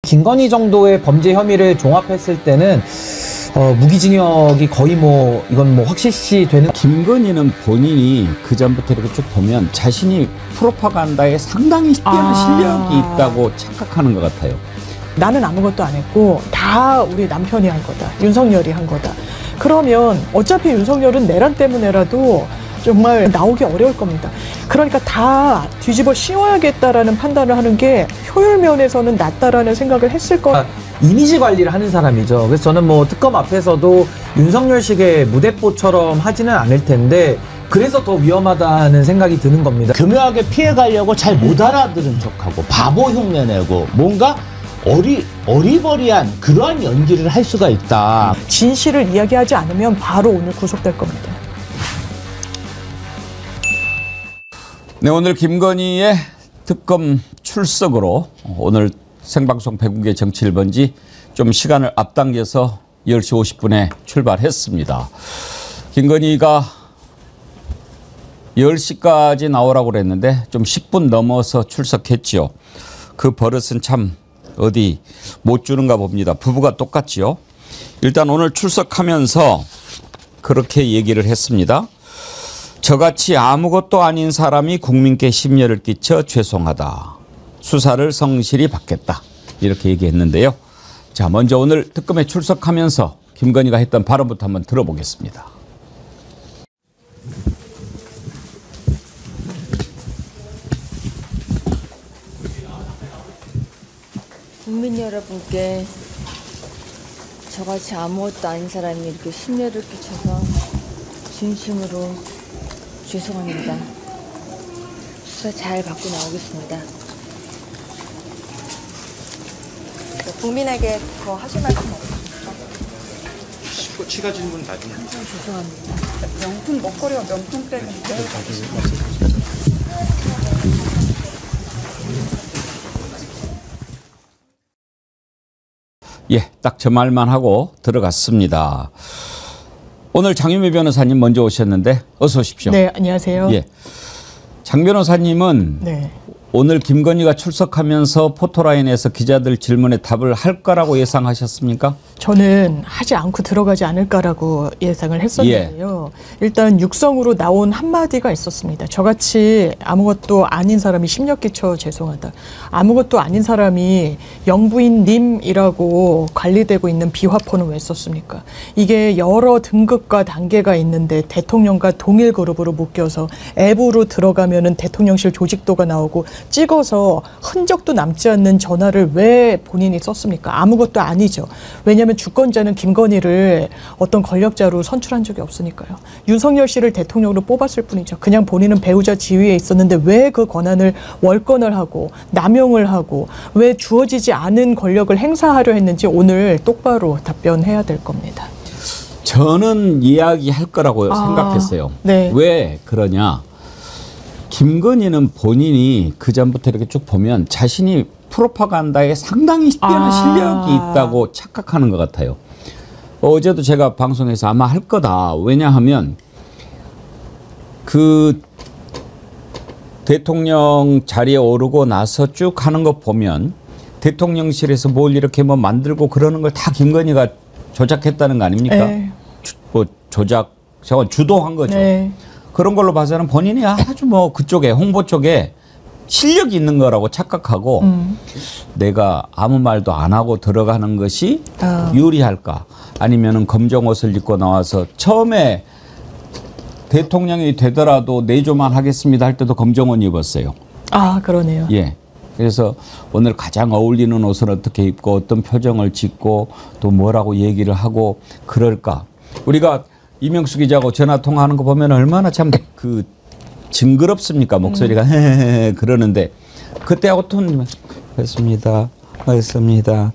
김건희 정도의 범죄 혐의를 종합했을 때는 무기징역이 거의 뭐 이건 뭐 확실시 되는. 김건희는 본인이 그 전부터 이렇게 쭉 보면 자신이 프로파간다에 상당히 뛰어난 실력이 있다고 착각하는 것 같아요. 나는 아무것도 안 했고 다 우리 남편이 한 거다. 윤석열이 한 거다. 그러면 어차피 윤석열은 내란 때문에라도 정말 나오기 어려울 겁니다. 그러니까 다 뒤집어 씌워야겠다라는 판단을 하는 게 효율 면에서는 낫다라는 생각을 했을 거예요. 이미지 관리를 하는 사람이죠. 그래서 저는 뭐 특검 앞에서도 윤석열식의 무대뽀처럼 하지는 않을 텐데 그래서 더 위험하다는 생각이 드는 겁니다. 교묘하게 피해가려고 잘 못 알아들은 척하고 바보 흉내내고 뭔가 어리버리한 그러한 연기를 할 수가 있다. 진실을 이야기하지 않으면 바로 오늘 구속될 겁니다. 네, 오늘 김건희의 특검 출석으로 오늘 생방송 백운계 정치 1번지 좀 시간을 앞당겨서 10시 50분에 출발했습니다. 김건희가 10시까지 나오라고 그랬는데 좀 10분 넘어서 출석했죠. 그 버릇은 참 어디 못 주는가 봅니다. 부부가 똑같지요. 일단 오늘 출석하면서 그렇게 얘기를 했습니다. 저같이 아무것도 아닌 사람이 국민께 심려를 끼쳐 죄송하다. 수사를 성실히 받겠다. 이렇게 얘기했는데요. 자, 먼저 오늘 특검에 출석하면서 김건희가 했던 발언부터 한번 들어보겠습니다. 국민 여러분께 저같이 아무것도 아닌 사람이 이렇게 심려를 끼쳐서 진심으로 죄송합니다. 수사 잘 받고 나오겠습니다. 국민에게 더 하실 말씀 없으십니까? 추가 질문 나중에. 항상 죄송합니다. 명품 먹거리와 명품백인데. 예, 딱 저 말만 하고 들어갔습니다. 오늘 장유미 변호사님 먼저 오셨는데 어서 오십시오. 네, 안녕하세요. 예, 장 변호사님은 네. 오늘 김건희가 출석하면서 포토라인에서 기자들 질문에 답을 할 거라고 예상하셨습니까? 저는 하지 않고 들어가지 않을까라고 예상을 했었는데요. 일단 육성으로 나온 한마디가 있었습니다. 저같이 아무것도 아닌 사람이 심려 끼쳐 죄송하다. 아무것도 아닌 사람이 영부인님이라고 관리되고 있는 비화포는 왜 썼습니까? 이게 여러 등급과 단계가 있는데 대통령과 동일 그룹으로 묶여서 앱으로 들어가면은 대통령실 조직도가 나오고 찍어서 흔적도 남지 않는 전화를 왜 본인이 썼습니까? 아무것도 아니죠. 왜냐하면 주권자는 김건희를 어떤 권력자로 선출한 적이 없으니까요. 윤석열 씨를 대통령으로 뽑았을 뿐이죠. 그냥 본인은 배우자 지위에 있었는데 왜 그 권한을 월권을 하고 남용을 하고 왜 주어지지 않은 권력을 행사하려 했는지 오늘 똑바로 답변해야 될 겁니다. 저는 이야기할 거라고 생각했어요. 네. 왜 그러냐? 김건희는 본인이 그 전부터 이렇게 쭉 보면 자신이 프로파간다에 상당히 뛰어난 실력이 있다고 착각하는 것 같아요. 어제도 제가 방송에서 아마 할 거다. 왜냐하면 그 대통령 자리에 오르고 나서 쭉 하는 거 보면 대통령실에서 뭘 이렇게 뭐 만들고 그러는 걸 다 김건희가 조작했다는 거 아닙니까? 네. 뭐 조작, 주도한 거죠. 네. 그런 걸로 봐서는 본인이 아주 뭐 그쪽에 홍보 쪽에 실력이 있는 거라고 착각하고 내가 아무 말도 안 하고 들어가는 것이 유리할까? 아니면은 검정 옷을 입고 나와서 처음에 대통령이 되더라도 내조만 하겠습니다 할 때도 검정 옷 입었어요. 아, 그러네요. 예. 그래서 오늘 가장 어울리는 옷을 어떻게 입고 어떤 표정을 짓고 또 뭐라고 얘기를 하고 그럴까? 우리가 이명수 기자하고 전화 통화하는 거 보면 얼마나 참 그 징그럽습니까? 목소리가 그러는데 그때하고 톤 했습니다.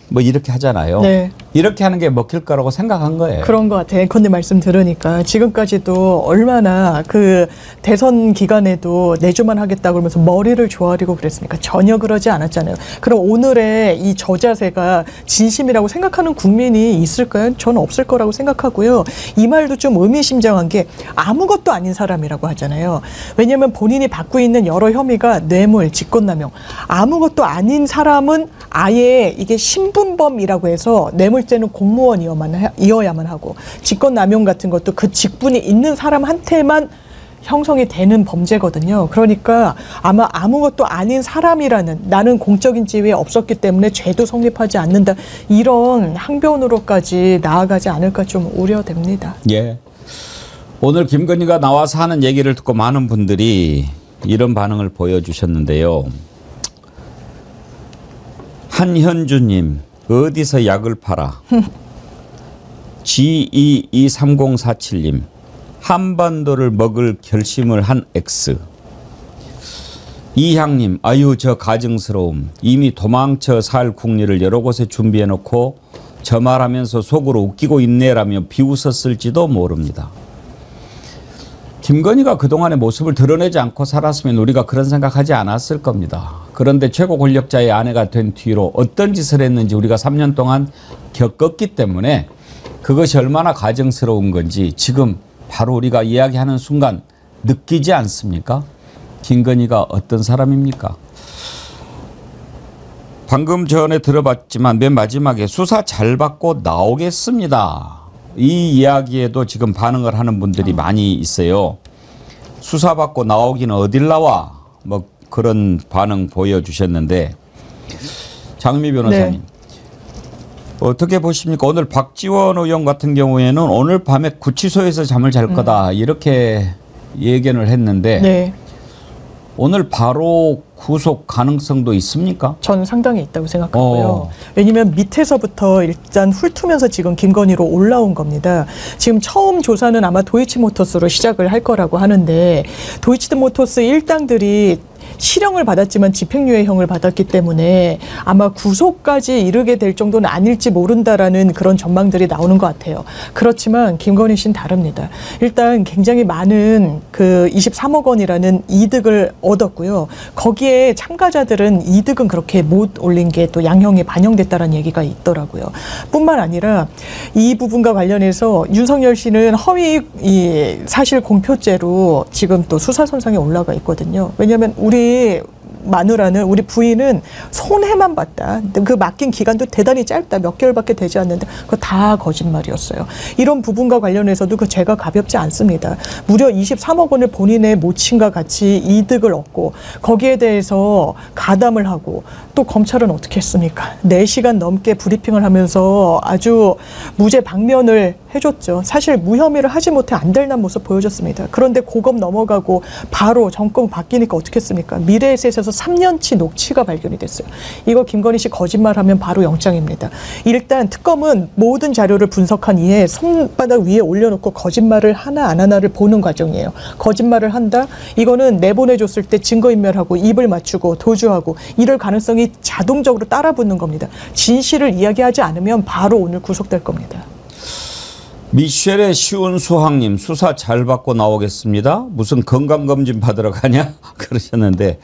뭐 이렇게 하잖아요. 네. 이렇게 하는 게 먹힐 거라고 생각한 거예요. 그런 것 같아요. 앵커님 말씀 들으니까 지금까지도 얼마나 그 대선 기간에도 내주만 하겠다 그러면서 머리를 조아리고 그랬으니까 전혀 그러지 않았잖아요. 그럼 오늘의 이 저자세가 진심이라고 생각하는 국민이 있을까요? 저는 없을 거라고 생각하고요. 이 말도 좀 의미심장한 게 아무것도 아닌 사람이라고 하잖아요. 왜냐하면 본인이 받고 있는 여러 혐의가 뇌물, 직권남용. 아무것도 아닌 사람은 아예 이게 신분범이라고 해서 뇌물죄는 공무원이어야만 하고 직권남용 같은 것도 그 직분이 있는 사람한테만 형성이 되는 범죄거든요. 그러니까 아마 아무것도 아닌 사람이라는 나는 공적인 지위에 없었기 때문에 죄도 성립하지 않는다. 이런 항변으로까지 나아가지 않을까 좀 우려됩니다. 예. 오늘 김건희가 나와서 하는 얘기를 듣고 많은 분들이 이런 반응을 보여주셨는데요. 한현주님, 어디서 약을 팔아? G223047님, 한반도를 먹을 결심을 한 X. 이향님, 아유 저 가증스러움. 이미 도망쳐 살 국리를 여러 곳에 준비해놓고 저 말하면서 속으로 웃기고 있네라며 비웃었을지도 모릅니다. 김건희가 그동안의 모습을 드러내지 않고 살았으면 우리가 그런 생각하지 않았을 겁니다. 그런데 최고 권력자의 아내가 된 뒤로 어떤 짓을 했는지 우리가 3년 동안 겪었기 때문에 그것이 얼마나 가증스러운 건지 지금 바로 우리가 이야기하는 순간 느끼지 않습니까? 김건희가 어떤 사람입니까? 방금 전에 들어봤지만 맨 마지막에 수사 잘 받고 나오겠습니다. 이 이야기에도 지금 반응을 하는 분들이 많이 있어요. 수사 받고 나오기는 어딜 나와? 뭐 그런 반응 보여주셨는데 장미 변호사님. 네. 어떻게 보십니까? 오늘 박지원 의원 같은 경우에는 오늘 밤에 구치소에서 잠을 잘 거다 이렇게 예견을 했는데 네. 오늘 바로 구속 가능성도 있습니까? 저는 상당히 있다고 생각하고요. 왜냐하면 밑에서부터 일단 훑으면서 지금 김건희로 올라온 겁니다. 지금 처음 조사는 아마 도이치모터스로 시작을 할 거라고 하는데 도이치모터스 일당들이 실형을 받았지만 집행유예형을 받았기 때문에 아마 구속까지 이르게 될 정도는 아닐지 모른다라는 그런 전망들이 나오는 것 같아요. 그렇지만 김건희 씨는 다릅니다. 일단 굉장히 많은 그 23억 원이라는 이득을 얻었고요. 거기에 참가자들은 이득은 그렇게 못 올린 게 또 양형에 반영됐다라는 얘기가 있더라고요. 뿐만 아니라 이 부분과 관련해서 윤석열 씨는 허위 이 사실 공표죄로 지금 또 수사선상에 올라가 있거든요. 왜냐하면 우리 마누라는 우리 부인은 손해만 봤다. 그 맡긴 기간도 대단히 짧다. 몇 개월밖에 되지 않는데 그거 다 거짓말이었어요. 이런 부분과 관련해서도 그 죄가 가볍지 않습니다. 무려 23억 원을 본인의 모친과 같이 이득을 얻고 거기에 대해서 가담을 하고 또 검찰은 어떻게 했습니까? 4시간 넘게 브리핑을 하면서 아주 무죄 방면을 해줬죠. 사실 무혐의를 하지 못해 안달난 모습 보여줬습니다. 그런데 고검 넘어가고 바로 정권 바뀌니까 어떻게 했습니까? 미래에셋에서 3년치 녹취가 발견이 됐어요. 이거 김건희 씨 거짓말하면 바로 영장입니다. 일단 특검은 모든 자료를 분석한 이에 손바닥 위에 올려놓고 거짓말을 하나 안 하나를 보는 과정이에요. 거짓말을 한다? 이거는 내보내줬을 때 증거인멸하고 입을 맞추고 도주하고 이럴 가능성이 자동적으로 따라붙는 겁니다. 진실을 이야기하지 않으면 바로 오늘 구속될 겁니다. 미셸의 쉬운 수학님 수사 잘 받고 나오겠습니다. 무슨 건강검진 받으러 가냐? 그러셨는데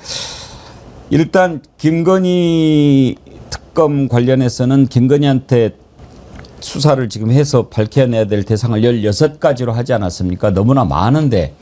일단 김건희 특검 관련해서는 김건희한테 수사를 지금 해서 밝혀내야 될 대상을 16가지로 하지 않았습니까? 너무나 많은데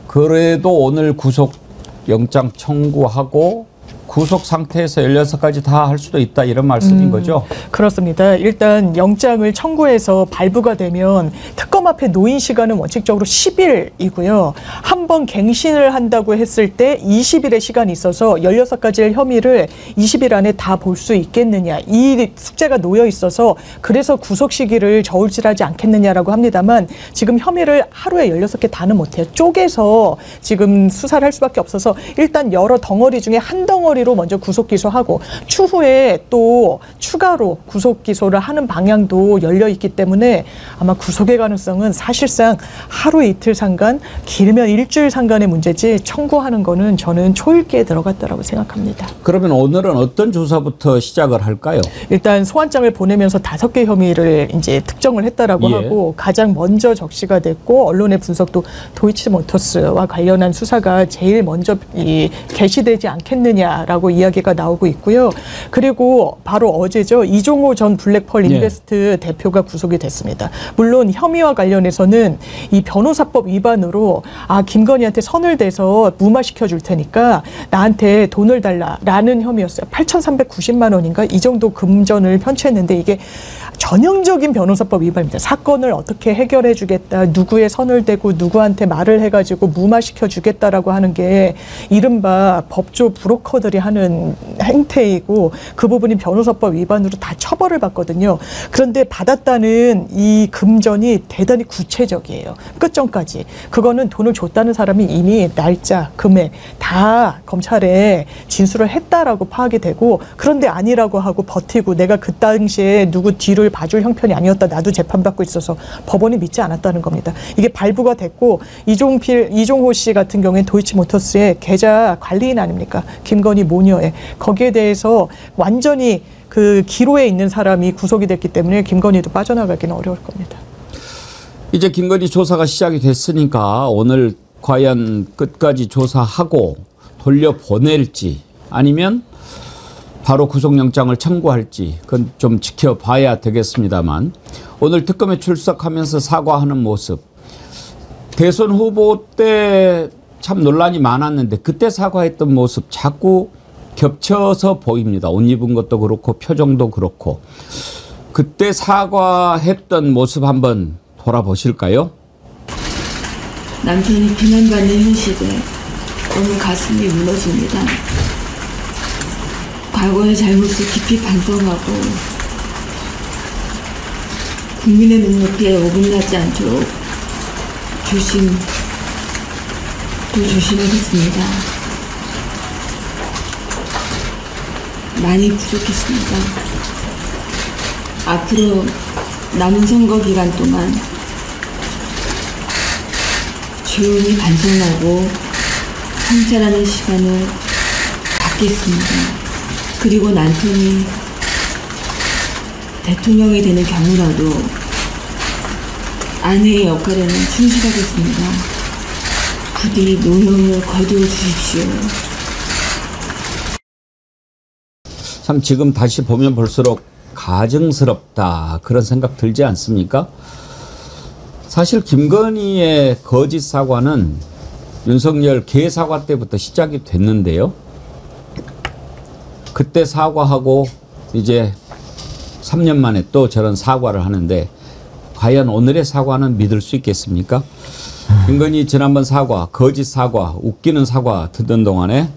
그래도 오늘 구속영장 청구하고 구속 상태에서 16가지 다 할 수도 있다 이런 말씀인 거죠? 그렇습니다. 일단 영장을 청구해서 발부가 되면 특검 앞에 노인 시간은 원칙적으로 10일이고요. 한 번 갱신을 한다고 했을 때 20일의 시간이 있어서 16가지의 혐의를 20일 안에 다 볼 수 있겠느냐. 이 숙제가 놓여 있어서 그래서 구속 시기를 저울질하지 않겠느냐라고 합니다만 지금 혐의를 하루에 16개 다는 못해요. 쪼개서 지금 수사를 할 수밖에 없어서 일단 여러 덩어리 중에 한 덩어리 혐의로 먼저 구속 기소하고 추후에 또 추가로 구속 기소를 하는 방향도 열려 있기 때문에 아마 구속의 가능성은 사실상 하루 이틀 상간, 길면 일주일 상간의 문제지 청구하는 거는 저는 초읽기에 들어갔다라고 생각합니다. 그러면 오늘은 어떤 조사부터 시작을 할까요? 일단 소환장을 보내면서 5개 혐의를 이제 특정을 했다라고 예. 하고 가장 먼저 적시가 됐고 언론의 분석도 도이치모터스와 관련한 수사가 제일 먼저 개시되지 않겠느냐라고 이야기가 나오고 있고요. 그리고 바로 어제죠. 이종호 전 블랙펄 인베스트 대표가 구속이 됐습니다. 물론 혐의와 관련해서는 이 변호사법 위반으로 김건희한테 선을 대서 무마시켜 줄 테니까 나한테 돈을 달라라는 혐의였어요. 8,390만 원인가 이 정도 금전을 편취했는데 이게 전형적인 변호사법 위반입니다. 사건을 어떻게 해결해 주겠다, 누구의 선을 대고 누구한테 말을 해가지고 무마시켜 주겠다라고 하는 게 이른바 법조 브로커들이 하는 행태이고 그 부분이 변호사법 위반으로 다 처벌을 받거든요. 그런데 받았다는 이 금전이 대단히 구체적이에요. 끝전까지. 그거는 돈을 줬다는 사람이 이미 날짜, 금액 다 검찰에 진술을 했다라고 파악이 되고 그런데 아니라고 하고 버티고 내가 그 당시에 누구 뒤를 봐줄 형편이 아니었다. 나도 재판받고 있어서 법원이 믿지 않았다는 겁니다. 이게 발부가 됐고 이종호 씨 같은 경우에 도이치모터스의 계좌 관리인 아닙니까? 김건희 모녀의 거기에 대해서 완전히 그 기로에 있는 사람이 구속이 됐기 때문에 김건희도 빠져나가기는 어려울 겁니다. 이제 김건희 조사가 시작이 됐으니까 오늘 과연 끝까지 조사하고 돌려보낼지 아니면 바로 구속영장을 청구할지 그건 좀 지켜봐야 되겠습니다만 오늘 특검에 출석하면서 사과하는 모습 대선 후보 때 참 논란이 많았는데 그때 사과했던 모습 자꾸 겹쳐서 보입니다. 옷 입은 것도 그렇고 표정도 그렇고 그때 사과했던 모습 한번 돌아보실까요? 남편이 비난받는 현실에 너무 가슴이 무너집니다. 과거의 잘못을 깊이 반성하고 국민의 눈높이에 어긋나지 않도록 조심하겠습니다. 많이 부족했습니다. 앞으로 남은 선거 기간 동안 조용히 반성하고 성찰하는 시간을 갖겠습니다. 그리고 남편이 대통령이 되는 경우라도 아내의 역할에는 충실하겠습니다. 부디 노형을 거두어 주십시오. 참 지금 다시 보면 볼수록 가증스럽다 그런 생각 들지 않습니까? 사실 김건희의 거짓 사과는 윤석열 개사과 때부터 시작이 됐는데요. 그때 사과하고 이제 3년 만에 또 저런 사과를 하는데 과연 오늘의 사과는 믿을 수 있겠습니까? 김건희 지난번 사과, 거짓 사과, 웃기는 사과 듣는 동안에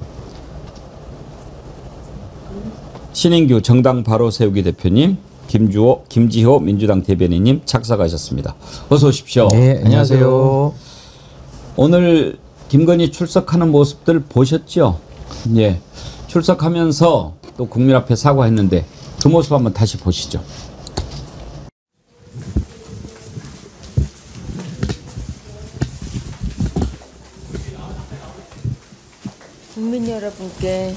신인규 정당 바로 세우기 대표님, 김지호 민주당 대변인님 착석하셨습니다. 어서 오십시오. 네, 안녕하세요. 오늘 김건희 출석하는 모습들 보셨죠? 예. 출석하면서 또 국민 앞에 사과했는데 그 모습 한번 다시 보시죠. 국민 여러분께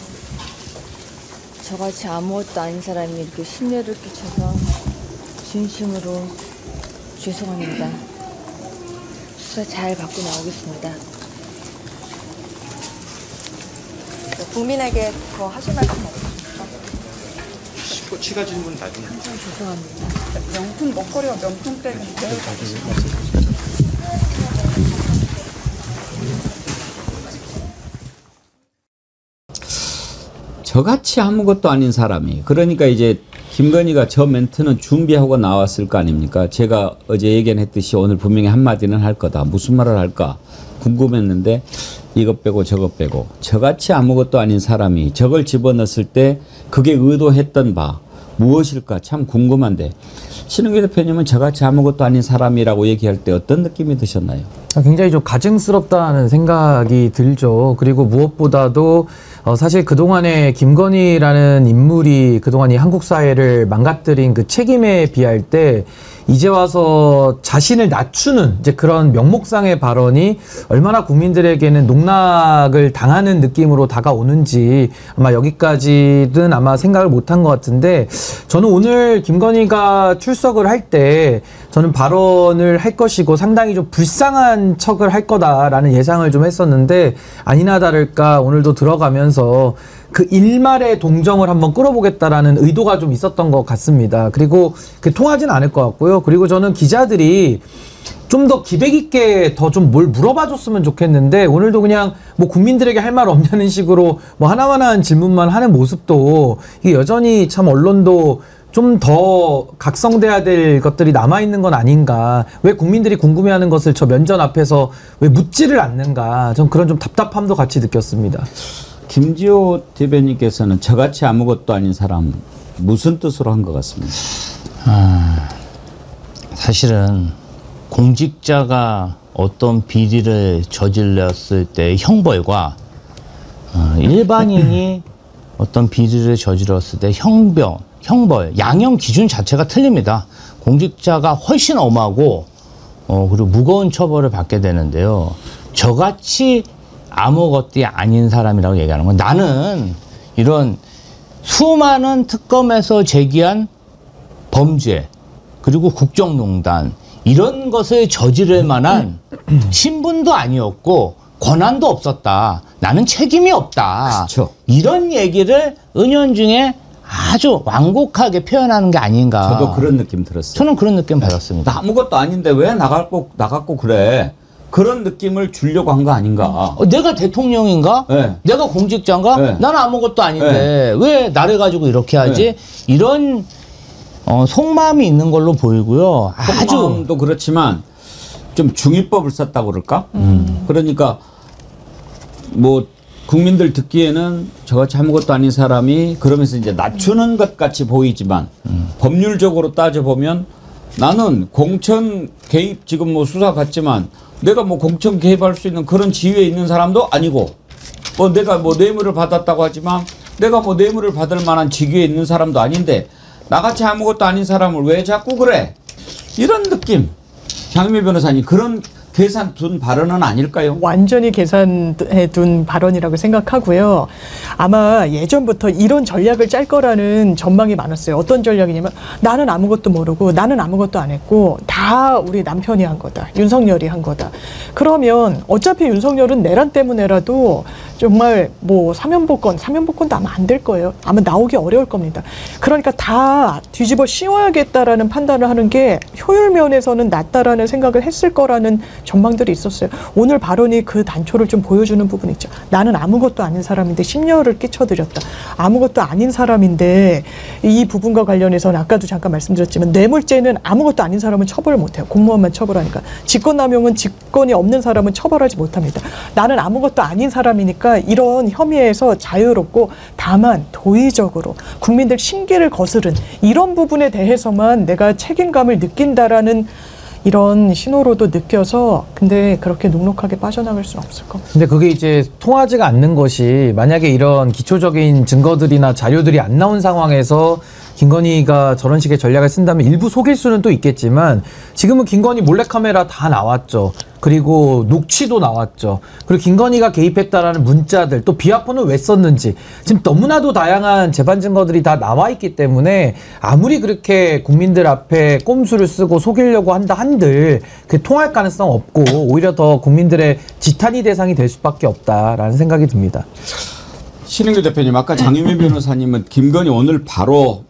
저같이 아무것도 아닌 사람이 이렇게 심려를 끼쳐서 진심으로 죄송합니다. 수사 잘 받고 나오겠습니다. 국민에게 더 하실 말씀 없으십니까? 추가 질문 나중에. 죄송합니다. 명품 먹거리와 명품백인데 저같이 아무것도 아닌 사람이 그러니까 이제 김건희가 저 멘트는 준비하고 나왔을 거 아닙니까? 제가 어제 예견했듯이 오늘 분명히 한마디는 할 거다. 무슨 말을 할까 궁금했는데 이것 빼고 저것 빼고 저같이 아무것도 아닌 사람이 저걸 집어넣었을 때 그게 의도했던 바 무엇일까 참 궁금한데 신은규 대표님은 저같이 아무것도 아닌 사람이라고 얘기할 때 어떤 느낌이 드셨나요? 굉장히 좀 가증스럽다는 생각이 들죠. 그리고 무엇보다도 사실 그동안에 김건희라는 인물이 그동안 이 한국 사회를 망가뜨린 그 책임에 비할 때 이제 와서 자신을 낮추는 이제 그런 명목상의 발언이 얼마나 국민들에게는 농락을 당하는 느낌으로 다가오는지 아마 여기까지는 아마 생각을 못한 것 같은데, 저는 오늘 김건희가 출석을 할 때 저는 발언을 할 것이고 상당히 좀 불쌍한 척을 할 거다라는 예상을 좀 했었는데, 아니나 다를까 오늘도 들어가면서 그 일말의 동정을 한번 끌어보겠다라는 의도가 좀 있었던 것 같습니다. 그리고 그 통하진 않을 것 같고요. 그리고 저는 기자들이 좀 더 기백 있게 더 좀 뭘 물어봐 줬으면 좋겠는데, 오늘도 그냥 뭐 국민들에게 할 말 없냐는 식으로 뭐 하나만한 질문만 하는 모습도 이게 여전히 참 언론도 좀 더 각성돼야 될 것들이 남아있는 건 아닌가. 왜 국민들이 궁금해하는 것을 저 면전 앞에서 왜 묻지를 않는가. 전 그런 좀 답답함도 같이 느꼈습니다. 김지호 대변인께서는 저같이 아무것도 아닌 사람 무슨 뜻으로 한 것 같습니다. 사실은 공직자가 어떤 비리를 저질렀을 때 형벌과 일반인이 어떤 비리를 저질렀을 때 형벌, 양형 기준 자체가 틀립니다. 공직자가 훨씬 엄하고 그리고 무거운 처벌을 받게 되는데요. 저같이 아무것도 아닌 사람이라고 얘기하는 건, 나는 이런 수많은 특검에서 제기한 범죄 그리고 국정농단 이런 것을 저지를 만한 신분도 아니었고 권한도 없었다. 나는 책임이 없다. 그렇죠. 이런 얘기를 은연중에 아주 완곡하게 표현하는 게 아닌가. 저도 그런 느낌 들었어요. 저는 그런 느낌 받았습니다. 나 아무것도 아닌데 왜 나갔고 그래. 그런 느낌을 주려고 한 거 아닌가. 내가 대통령인가? 네. 내가 공직자인가? 네. 나는 아무것도 아닌데 왜 나를 가지고 이렇게 하지? 이런 속마음이 있는 걸로 보이고요. 속마음도 그렇지만 좀 중의법을 썼다고 그럴까? 그러니까 뭐 국민들 듣기에는 저같이 아무것도 아닌 사람이 그러면서 이제 낮추는 것 같이 보이지만 법률적으로 따져보면 나는 공천 개입, 지금 뭐 수사 받지만 내가 뭐 공천 개입할 수 있는 그런 지위에 있는 사람도 아니고, 뭐 내가 뭐 뇌물을 받았다고 하지만 내가 뭐 뇌물을 받을 만한 직위에 있는 사람도 아닌데 나같이 아무것도 아닌 사람을 왜 자꾸 그래? 이런 느낌. 장윤미 변호사님, 그런 계산 둔 발언은 아닐까요? 완전히 계산해 둔 발언이라고 생각하고요. 아마 예전부터 이런 전략을 짤 거라는 전망이 많았어요. 어떤 전략이냐면, 나는 아무것도 모르고 나는 아무것도 안 했고 다 우리 남편이 한 거다. 윤석열이 한 거다. 그러면 어차피 윤석열은 내란 때문에라도 정말 뭐 사면복권도 아마 안 될 거예요. 아마 나오기 어려울 겁니다. 그러니까 다 뒤집어 씌워야겠다라는 판단을 하는 게 효율 면에서는 낫다라는 생각을 했을 거라는 전망들이 있었어요. 오늘 발언이 그 단초를 좀 보여주는 부분이 있죠. 나는 아무것도 아닌 사람인데 심려를 끼쳐드렸다. 아무것도 아닌 사람인데 이 부분과 관련해서는 아까도 잠깐 말씀드렸지만 뇌물죄는 아무것도 아닌 사람은 처벌을 못해요. 공무원만 처벌하니까. 직권남용은 직권이 없는 사람은 처벌하지 못합니다. 나는 아무것도 아닌 사람이니까 이런 혐의에서 자유롭고 다만 도의적으로 국민들 심기를 거스른 이런 부분에 대해서만 내가 책임감을 느낀다라는 이런 신호로도 느껴서, 근데 그렇게 눅눅하게 빠져나갈 수는 없을 겁니다. 근데 그게 이제 통하지가 않는 것이, 만약에 이런 기초적인 증거들이나 자료들이 안 나온 상황에서 김건희가 저런 식의 전략을 쓴다면 일부 속일 수는 또 있겠지만, 지금은 김건희 몰래카메라 다 나왔죠. 그리고 녹취도 나왔죠. 그리고 김건희가 개입했다라는 문자들, 또 비화폰을 왜 썼는지, 지금 너무나도 다양한 재반 증거들이 다 나와 있기 때문에 아무리 그렇게 국민들 앞에 꼼수를 쓰고 속이려고 한다 한들 그 통할 가능성 없고 오히려 더 국민들의 지탄이 대상이 될 수밖에 없다라는 생각이 듭니다. 신은규 대표님, 아까 장윤미 변호사님은 김건희 오늘 바로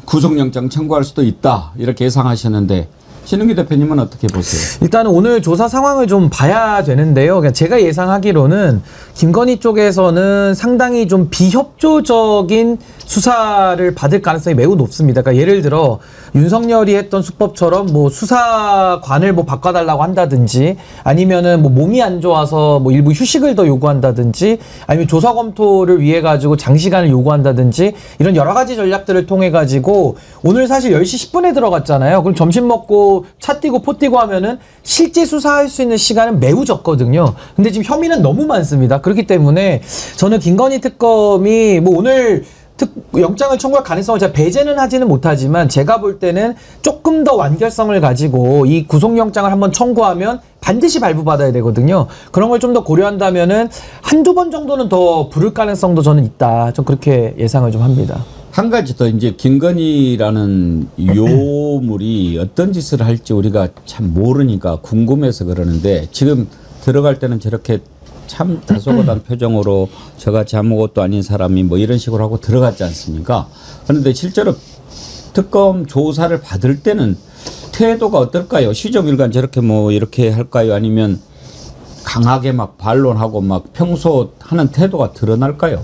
구속영장 청구할 수도 있다 이렇게 예상하셨는데, 신은규 대표님은 어떻게 보세요? 일단은 오늘 조사 상황을 좀 봐야 되는데요. 그러니까 제가 예상하기로는 김건희 쪽에서는 상당히 좀 비협조적인 수사를 받을 가능성이 매우 높습니다. 그러니까 예를 들어 윤석열이 했던 수법처럼 뭐 수사관을 뭐 바꿔달라고 한다든지 아니면은 뭐 몸이 안 좋아서 뭐 일부 휴식을 더 요구한다든지 아니면 조사 검토를 위해 가지고 장시간을 요구한다든지 이런 여러 가지 전략들을 통해 가지고 오늘 사실 10시 10분에 들어갔잖아요. 그럼 점심 먹고 차 뛰고 포 뛰고 하면은 실제 수사할 수 있는 시간은 매우 적거든요. 근데 지금 혐의는 너무 많습니다. 그렇기 때문에 저는 김건희 특검이 뭐 오늘 영장을 청구할 가능성을 제가 배제는 하지는 못하지만 제가 볼 때는 조금 더 완결성을 가지고 이 구속영장을 한번 청구하면 반드시 발부받아야 되거든요. 그런 걸 좀 더 고려한다면은 한두 번 정도는 더 부를 가능성도 저는 있다. 좀 그렇게 예상을 좀 합니다. 한 가지 더 이제 김건희라는 요물이 어떤 짓을 할지 우리가 참 모르니까 궁금해서 그러는데 지금 들어갈 때는 저렇게 참 다소곳한 표정으로 저같이 아무것도 아닌 사람이 뭐 이런 식으로 하고 들어갔지 않습니까? 그런데 실제로 특검 조사를 받을 때는 태도가 어떨까요? 시종일관 저렇게 뭐 이렇게 할까요? 아니면 강하게 막 반론하고 막 평소 하는 태도가 드러날까요?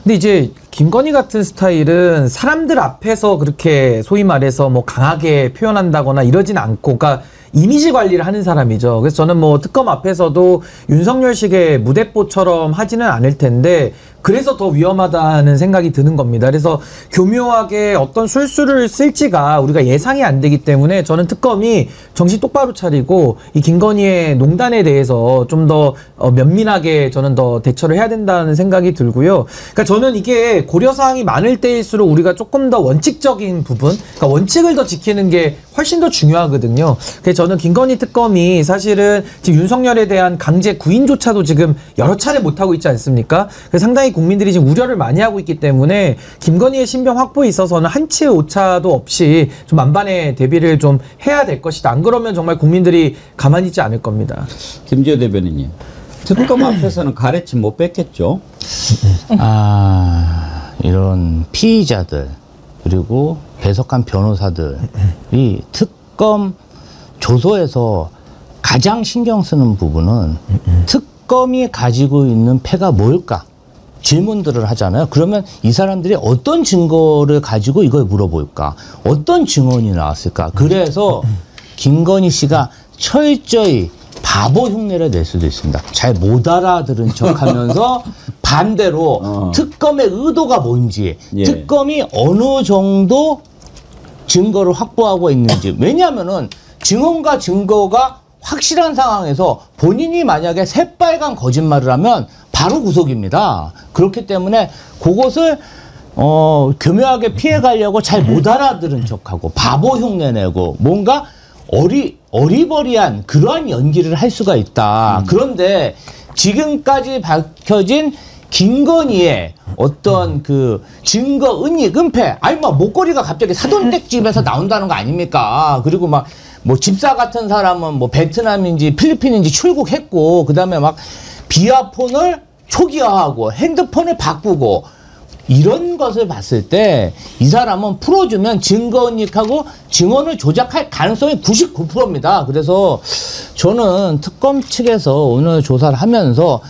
근데 이제 김건희 같은 스타일은 사람들 앞에서 그렇게 소위 말해서 뭐 강하게 표현한다거나 이러진 않고, 그러니까 이미지 관리를 하는 사람이죠. 그래서 저는 뭐 특검 앞에서도 윤석열식의 무대뽀처럼 하지는 않을 텐데 그래서 더 위험하다는 생각이 드는 겁니다. 그래서 교묘하게 어떤 술수를 쓸지가 우리가 예상이 안 되기 때문에 저는 특검이 정신 똑바로 차리고 이 김건희의 농단에 대해서 좀 더 면밀하게 저는 더 대처를 해야 된다는 생각이 들고요. 그러니까 저는 이게 고려사항이 많을 때일수록 우리가 조금 더 원칙적인 부분, 그러니까 원칙을 더 지키는 게 훨씬 더 중요하거든요. 그래서 저는 김건희 특검이 사실은 지금 윤석열에 대한 강제 구인조차도 지금 여러 차례 못하고 있지 않습니까? 그래서 상당히 국민들이 지금 우려를 많이 하고 있기 때문에 김건희의 신병 확보에 있어서는 한치의 오차도 없이 좀 만반의 대비를 좀 해야 될 것이다. 안 그러면 정말 국민들이 가만히 있지 않을 겁니다. 김지호 대변인님, 특검 앞에서는 가래치 못 뺐겠죠? 이런 피의자들 그리고 배석한 변호사들이 특검 조서에서 가장 신경 쓰는 부분은 특검이 가지고 있는 패가 뭘까? 질문들을 하잖아요. 그러면 이 사람들이 어떤 증거를 가지고 이걸 물어볼까? 어떤 증언이 나왔을까? 그래서 김건희 씨가 철저히 바보 흉내를 낼 수도 있습니다. 잘 못 알아들은 척하면서 반대로 특검의 의도가 뭔지, 특검이 어느 정도 증거를 확보하고 있는지. 왜냐하면은 증언과 증거가 확실한 상황에서 본인이 만약에 새빨간 거짓말을 하면 바로 구속입니다. 그렇기 때문에 그것을 교묘하게 피해가려고 잘 못 알아들은 척하고 바보 흉내내고 뭔가 어리버리한 그러한 연기를 할 수가 있다. 그런데 지금까지 밝혀진 김건희의 어떤 그 증거 은폐, 아니 뭐 목걸이가 갑자기 사돈댁집에서 나온다는 거 아닙니까? 그리고 막 뭐 집사 같은 사람은 뭐 베트남인지 필리핀인지 출국했고 그다음에 막 비아폰을 초기화하고 핸드폰을 바꾸고 이런 것을 봤을 때 이 사람은 풀어주면 증거은닉하고 증언을 조작할 가능성이 99%입니다. 그래서 저는 특검 측에서 오늘 조사를 하면서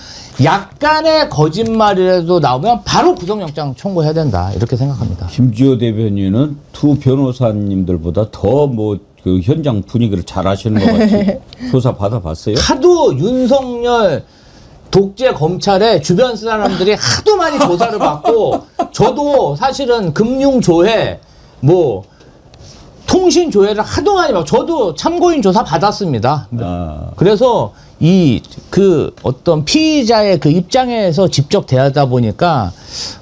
약간의 거짓말이라도 나오면 바로 구속영장 청구해야 된다 이렇게 생각합니다. 김지호 대변인은 두 변호사님들보다 더 뭐 그 현장 분위기를 잘 아시는 것 같이 조사 받아봤어요? 하도 윤석열 독재 검찰에 주변 사람들이 하도 많이 조사를 받고 저도 사실은 금융조회 뭐 통신조회를 하도 많이 받고 저도 참고인 조사 받았습니다. 그래서 그 어떤 피의자의 그 입장에서 직접 대하다 보니까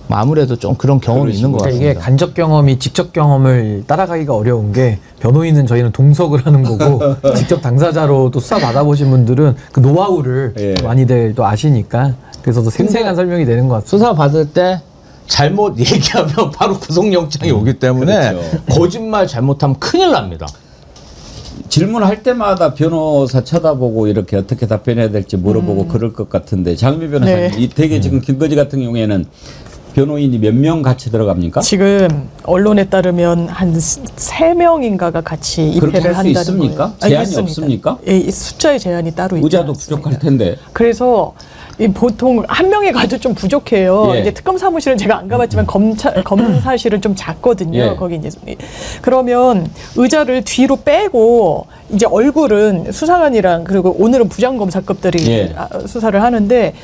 아무래도 좀 그런 경험이 있는 것 같습니다. 이게 간접 경험이 직접 경험을 따라가기가 어려운 게 변호인은 저희는 동석을 하는 거고 직접 당사자로 또 수사 받아보신 분들은 그 노하우를 많이들 또 아시니까 그래서 더 생생한 설명이 되는 것 같습니다. 수사 받을 때 잘못 얘기하면 바로 구속영장이 오기 때문에 그렇죠. 거짓말 잘못하면 큰일 납니다. 질문할 때마다 변호사 쳐다보고 이렇게 어떻게 답변해야 될지 물어보고 그럴 것 같은데 장미 변호사님, 이 되게 지금 김건희 같은 경우에는 변호인이 몇 명 같이 들어갑니까? 지금 언론에 따르면 한 3명인가가 같이 입회를 한다는 수 있습니까? 거예요. 제한이 없습니까? 예, 숫자의 제한이 따로 있지 의자도 않습니다. 부족할 텐데. 그래서 보통 한 명이 가도 좀 부족해요. 예. 이제 특검 사무실은 제가 안 가봤지만 검사실은 좀 작거든요. 예. 거기 이제 그러면 의자를 뒤로 빼고 이제 얼굴은 수사관이랑 그리고 오늘은 부장검사급들이 예. 수사를 하는데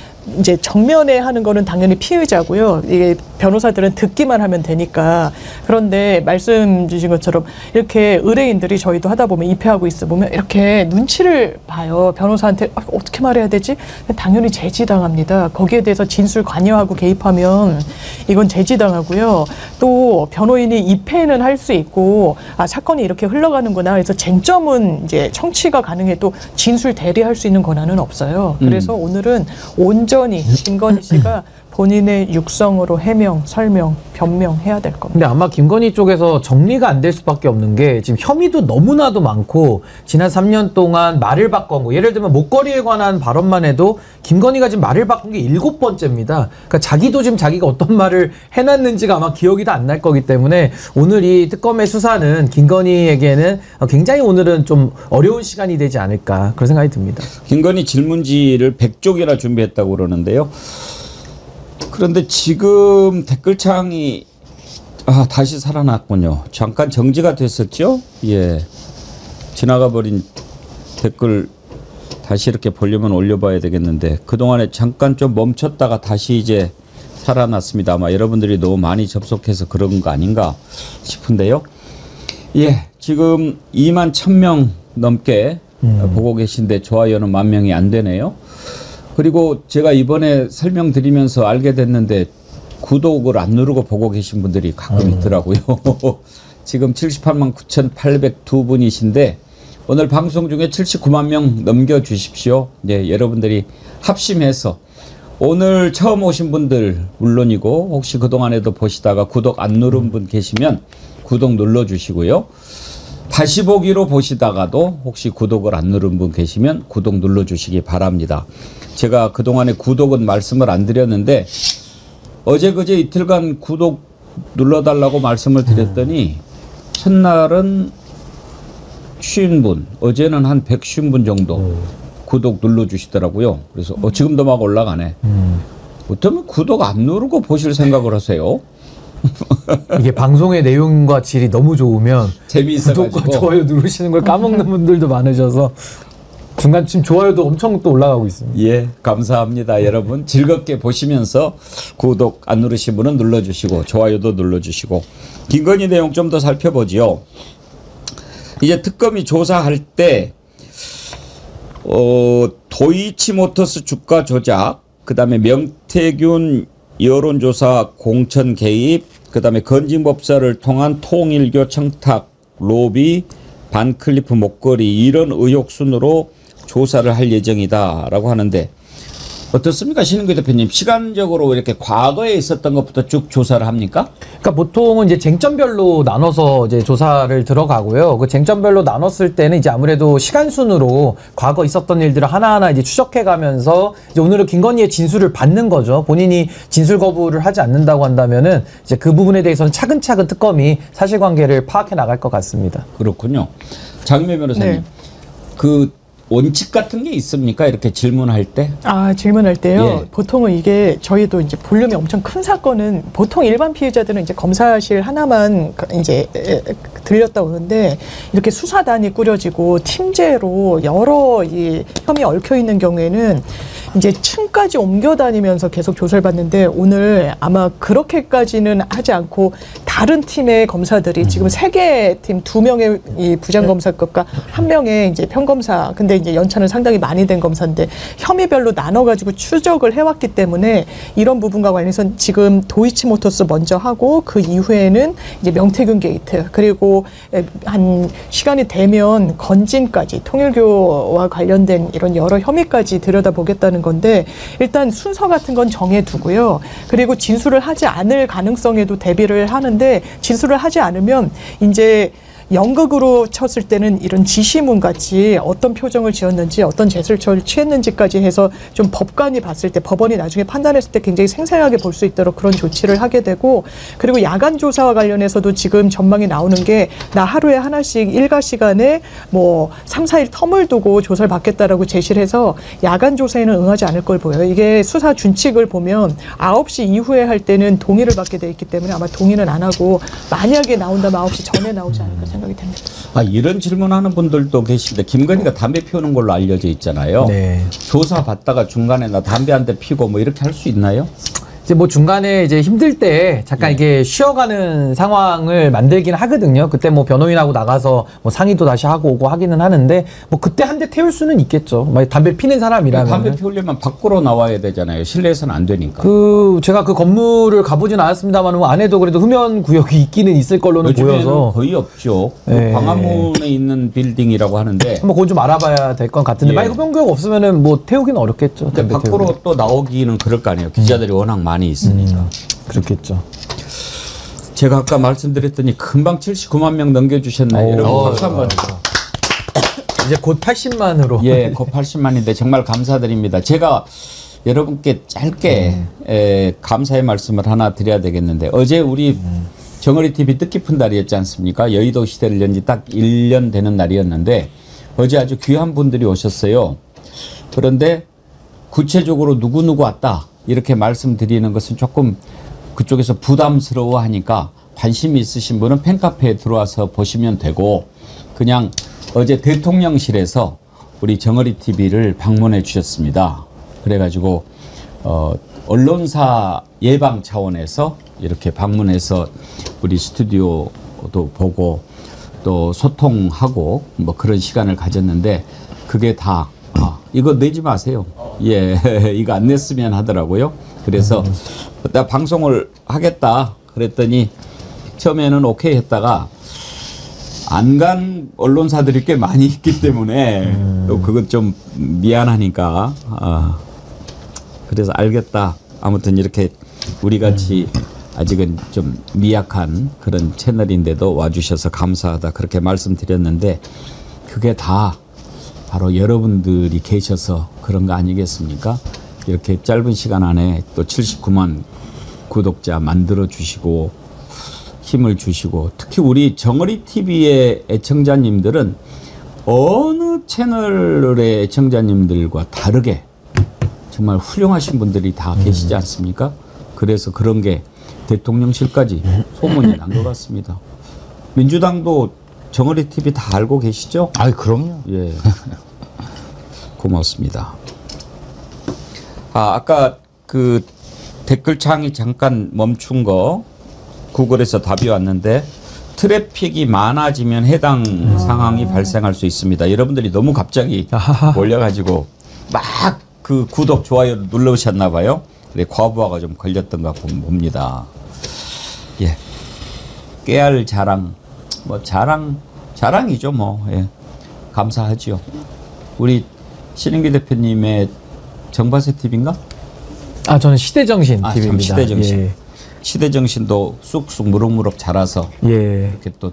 이제 정면에 하는 거는 당연히 피의자고요. 이게 변호사들은 듣기만 하면 되니까. 그런데 말씀 주신 것처럼 이렇게 의뢰인들이 저희도 하다 보면 입회하고 있어 보면 이렇게 눈치를 봐요. 변호사한테 어떻게 말해야 되지? 당연히 제지당합니다. 거기에 대해서 진술 관여하고 개입하면 이건 제지당하고요. 또 변호인이 입회는 할 수 있고 사건이 이렇게 흘러가는구나. 그래서 쟁점은 이제 청취가 가능해도 진술 대리할 수 있는 권한은 없어요. 그래서 오늘은 온전히 김건희 씨가 본인의 육성으로 해명, 설명, 변명해야 될 겁니다. 근데 아마 김건희 쪽에서 정리가 안 될 수밖에 없는 게 지금 혐의도 너무나도 많고 지난 3년 동안 말을 바꾼 거 예를 들면 목걸이에 관한 발언만 해도 김건희가 지금 말을 바꾼 게 7번째입니다. 그러니까 자기도 지금 자기가 어떤 말을 해놨는지가 아마 기억이 다 안 날 거기 때문에 오늘 이 특검의 수사는 김건희에게는 굉장히 오늘은 좀 어려운 시간이 되지 않을까 그런 생각이 듭니다. 김건희 질문지를 100쪽이나 준비했다고 그러는데요. 그런데 지금 댓글창이 다시 살아났군요. 잠깐 정지가 됐었죠? 예. 지나가 버린 댓글 다시 이렇게 볼륨을 올려봐야 되겠는데 그동안에 잠깐 좀 멈췄다가 다시 이제 살아났습니다. 아마 여러분들이 너무 많이 접속해서 그런 거 아닌가 싶은데요. 예. 지금 2만 1,000명 넘게 보고 계신데 좋아요는 10,000명이 안 되네요. 그리고 제가 이번에 설명드리면서 알게 됐는데 구독을 안 누르고 보고 계신 분들이 가끔 있더라고요. 지금 78만 9,802분이신데 오늘 방송 중에 79만 명 넘겨주십시오. 네, 여러분들이 합심해서 오늘 처음 오신 분들 물론이고 혹시 그동안에도 보시다가 구독 안 누른 분 계시면 구독 눌러주시고요. 다시 보기로 보시다가도 혹시 구독을 안 누른 분 계시면 구독 눌러주시기 바랍니다. 제가 그동안에 구독은 말씀을 안 드렸는데 어제 그제 이틀간 구독 눌러달라고 말씀을 드렸더니 첫날은 50분, 어제는 한 150분 정도 구독 눌러주시더라고요. 그래서 지금도 막 올라가네. 어쩌면 구독 안 누르고 보실 생각을 하세요? 이게 방송의 내용과 질이 너무 좋으면 재미있어가지고 구독과 좋아요 누르시는 걸 까먹는 분들도 많으셔서 중간 지금 좋아요도 엄청 또 올라가고 있습니다. 예, 감사합니다. 여러분 즐겁게 보시면서 구독 안 누르신 분은 눌러주시고 좋아요도 눌러주시고 김건희 내용 좀 더 살펴보지요. 이제 특검이 조사할 때 도이치모터스 주가 조작, 그다음에 명태균 여론조사 공천 개입, 그다음에 건진법사를 통한 통일교 청탁, 로비, 반클리프 목걸이 이런 의혹 순으로 조사를 할 예정이다라고 하는데 어떻습니까, 신은규 대표님? 시간적으로 이렇게 과거에 있었던 것부터 쭉 조사를 합니까? 그러니까 보통은 이제 쟁점별로 나눠서 이제 조사를 들어가고요. 그 쟁점별로 나눴을 때는 이제 아무래도 시간 순으로 과거 있었던 일들을 하나하나 이제 추적해가면서 이제 오늘은 김건희의 진술을 받는 거죠. 본인이 진술 거부를 하지 않는다고 한다면은 이제 그 부분에 대해서는 차근차근 특검이 사실관계를 파악해 나갈 것 같습니다. 그렇군요. 장미애 변호사님, 네. 그 원칙 같은 게 있습니까? 이렇게 질문할 때? 질문할 때요. 예. 보통은 이게 저희도 이제 볼륨이 엄청 큰 사건은 보통 일반 피해자들은 이제 검사실 하나만 이제 들렸다고 그러는데 이렇게 수사단이 꾸려지고 팀제로 여러 이 혐의 얽혀 있는 경우에는 이제 층까지 옮겨 다니면서 계속 조사를 받는데 오늘 아마 그렇게까지는 하지 않고 다른 팀의 검사들이 지금 3개의 팀 2명의 이 부장검사급과 1명의 이제 평검사, 근데 이제 연차는 상당히 많이 된 검사인데 혐의별로 나눠가지고 추적을 해왔기 때문에 이런 부분과 관련해서 지금 도이치모터스 먼저 하고 그 이후에는 이제 명태균 게이트 그리고 한 시간이 되면 건진까지 통일교와 관련된 이런 여러 혐의까지 들여다보겠다는 건데 일단 순서 같은 건 정해두고요. 그리고 진술을 하지 않을 가능성에도 대비를 하는데 진술을 하지 않으면 이제 연극으로 쳤을 때는 이런 지시문 같이 어떤 표정을 지었는지 어떤 제스처를 취했는지까지 해서 좀 법관이 봤을 때 법원이 나중에 판단했을 때 굉장히 생생하게 볼 수 있도록 그런 조치를 하게 되고 그리고 야간 조사와 관련해서도 지금 전망이 나오는 게 나 하루에 하나씩 일과 시간에 뭐 3, 4일 텀을 두고 조사를 받겠다라고 제시를 해서 야간 조사에는 응하지 않을 걸 보여요. 이게 수사 준칙을 보면 9시 이후에 할 때는 동의를 받게 돼 있기 때문에 아마 동의는 안 하고 만약에 나온다면 9시 전에 나오지 않을까 생각이 됩니다. 아, 이런 질문하는 분들도 계십니다. 김건희가 담배 피우는 걸로 알려져 있잖아요. 네. 조사 받다가 중간에 나 담배 한 대 피고 뭐 이렇게 할 수 있나요? 이제 뭐 중간에 이제 힘들 때 잠깐 이게 쉬어가는 상황을 만들긴 하거든요. 그때 뭐 변호인하고 나가서 뭐 상의도 다시 하고 오고 하기는 하는데 뭐 그때 한 대 태울 수는 있겠죠. 만약 담배 피는 사람이라면. 담배 피우려면 밖으로 나와야 되잖아요. 실내에서는 안 되니까. 제가 그 건물을 가보진 않았습니다만 뭐 안에도 그래도 흡연 구역이 있기는 있을 걸로는 요즘에는 보여서 거의 없죠. 네. 그 광화문에 있는 빌딩이라고 하는데 한번 그건 좀 알아봐야 될 것 같은데 예. 만약 흡연 구역 없으면은 뭐 태우기는 어렵겠죠. 근데 담배 밖으로 태우기. 또 나오기는 그럴 거 아니에요. 기자들이 워낙 많이 있으니까. 그렇겠죠. 제가 아까 말씀드렸더니 금방 79만 명 넘겨주셨네요. 여러분 박수 한번. 이제 곧 80만으로. 예, 곧 80만인데 정말 감사드립니다. 제가 여러분께 짧게 감사의 말씀을 하나 드려야 되겠는데 어제 우리 정어리 TV 뜻깊은 날이었지 않습니까? 여의도 시대를 연 지 딱 1년 되는 날이었는데 어제 아주 귀한 분들이 오셨어요. 그런데 구체적으로 누구누구 왔다 이렇게 말씀드리는 것은 조금 그쪽에서 부담스러워 하니까 관심이 있으신 분은 팬카페에 들어와서 보시면 되고 그냥 어제 대통령실에서 우리 정어리 TV를 방문해 주셨습니다. 그래가지고 언론사 예방 차원에서 이렇게 방문해서 우리 스튜디오도 보고 또 소통하고 뭐 그런 시간을 가졌는데 그게 다 이거 내지 마세요. 예, 이거 안 냈으면 하더라고요. 그래서 나 방송을 하겠다 그랬더니 처음에는 오케이 했다가 안 간 언론사들이 꽤 많이 있기 때문에 또 그것 좀 미안하니까 그래서 알겠다. 아무튼 이렇게 우리 같이 아직은 좀 미약한 그런 채널인데도 와주셔서 감사하다 그렇게 말씀드렸는데 그게 다 바로 여러분들이 계셔서 그런 거 아니겠습니까? 이렇게 짧은 시간 안에 또 79만 구독자 만들어 주시고 힘을 주시고 특히 우리 정어리 TV의 애청자님들은 어느 채널의 애청자님들과 다르게 정말 훌륭하신 분들이 다 계시지 않습니까? 그래서 그런 게 대통령실까지 소문이 난 것 같습니다. 민주당도 정어리 TV 다 알고 계시죠? 아이, 그럼요. 예. 고맙습니다. 아까 그 댓글창이 잠깐 멈춘 거 구글에서 답이 왔는데 트래픽이 많아지면 해당 상황이 발생할 수 있습니다. 여러분들이 너무 갑자기 몰려가지고 막 그 구독, 좋아요를 눌러오셨나 봐요. 과부하가 좀 걸렸던가 봅니다. 예. 깨알 자랑, 뭐 자랑이죠 뭐. 예. 감사하지요. 우리 신인기 대표님의 정바세 TV인가? 저는 시대정신 TV입니다. 시대정신. 예. 시대정신도 쑥쑥 무럭무럭 자라서 예. 이렇게 또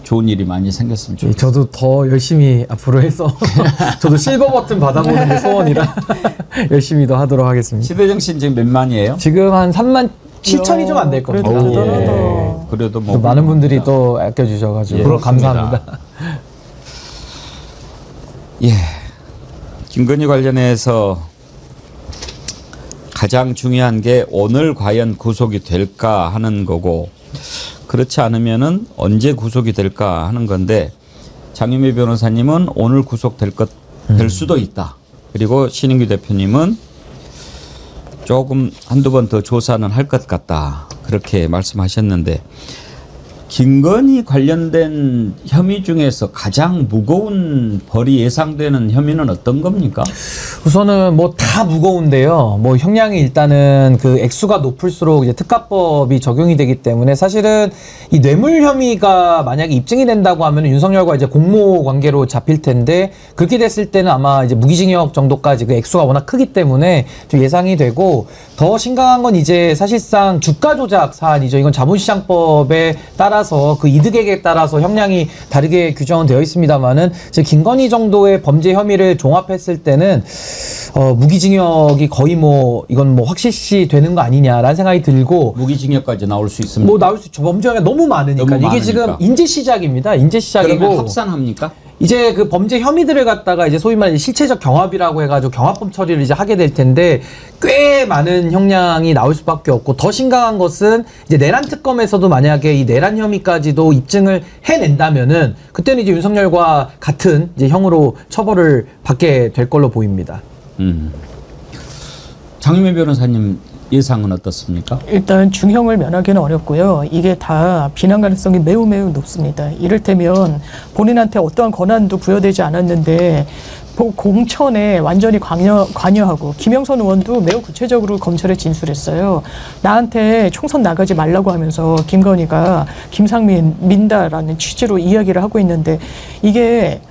좋은 일이 많이 생겼으면 좋겠어요. 저도 더 열심히 앞으로 해서 저도 실버 버튼 받아보는 게 소원이라 열심히 더 하도록 하겠습니다. 시대정신 지금 몇 만이에요? 지금 한 3만 7천이 좀 안 될 겁니다. 그래도 대단하다. 예. 그래도 뭐 많은 분들이 또 아껴주셔가지고 예, 감사합니다. 예. 김건희 관련해서 가장 중요한 게 오늘 과연 구속이 될까 하는 거고 그렇지 않으면은 언제 구속이 될까 하는 건데 장유미 변호사님은 오늘 구속될 될 수도 있다. 그리고 신인규 대표님은 조금 한두 번 더 조사는 할 것 같다. 그렇게 말씀하셨는데 김건희 관련된 혐의 중에서 가장 무거운 벌이 예상되는 혐의는 어떤 겁니까? 우선은 뭐 다 무거운데요. 뭐 형량이 일단은 그 액수가 높을수록 이제 특가법이 적용이 되기 때문에 사실은 이 뇌물 혐의가 만약에 입증이 된다고 하면 윤석열과 이제 공모 관계로 잡힐 텐데 그렇게 됐을 때는 아마 이제 무기징역 정도까지 그 액수가 워낙 크기 때문에 좀 예상이 되고 더 심각한 건 이제 사실상 주가 조작 사안이죠. 이건 자본시장법에 따라 따라서 그 이득액에 따라서 형량이 다르게 규정은 되어 있습니다만은 김건희 정도의 범죄 혐의를 종합했을 때는 무기징역이 거의 뭐 이건 뭐 확실시 되는 거 아니냐라는 생각이 들고 무기징역까지 나올 수 있습니다. 뭐 나올 수 있죠. 범죄가 너무 많으니까. 너무 이게 많으니까. 지금 인제 시작입니다. 인제 시작이고. 그러면 합산합니까? 이제 그 범죄 혐의들을 갖다가 이제 소위 말해 실체적 경합이라고 해가지고 경합범 처리를 이제 하게 될 텐데 꽤 많은 형량이 나올 수밖에 없고 더 심각한 것은 이제 내란 특검에서도 만약에 이 내란 혐의까지도 입증을 해낸다면은 그때는 이제 윤석열과 같은 이제 형으로 처벌을 받게 될 걸로 보입니다. 장유미 변호사님 예상은 어떻습니까? 일단 중형을 면하기는 어렵고요. 이게 다 비난 가능성이 매우 높습니다. 이를테면 본인한테 어떠한 권한도 부여되지 않았는데 공천에 완전히 관여하고 김영선 의원도 매우 구체적으로 검찰에 진술했어요. 나한테 총선 나가지 말라고 하면서 김건희가 김상민 민다라는 취지로 이야기를 하고 있는데 이게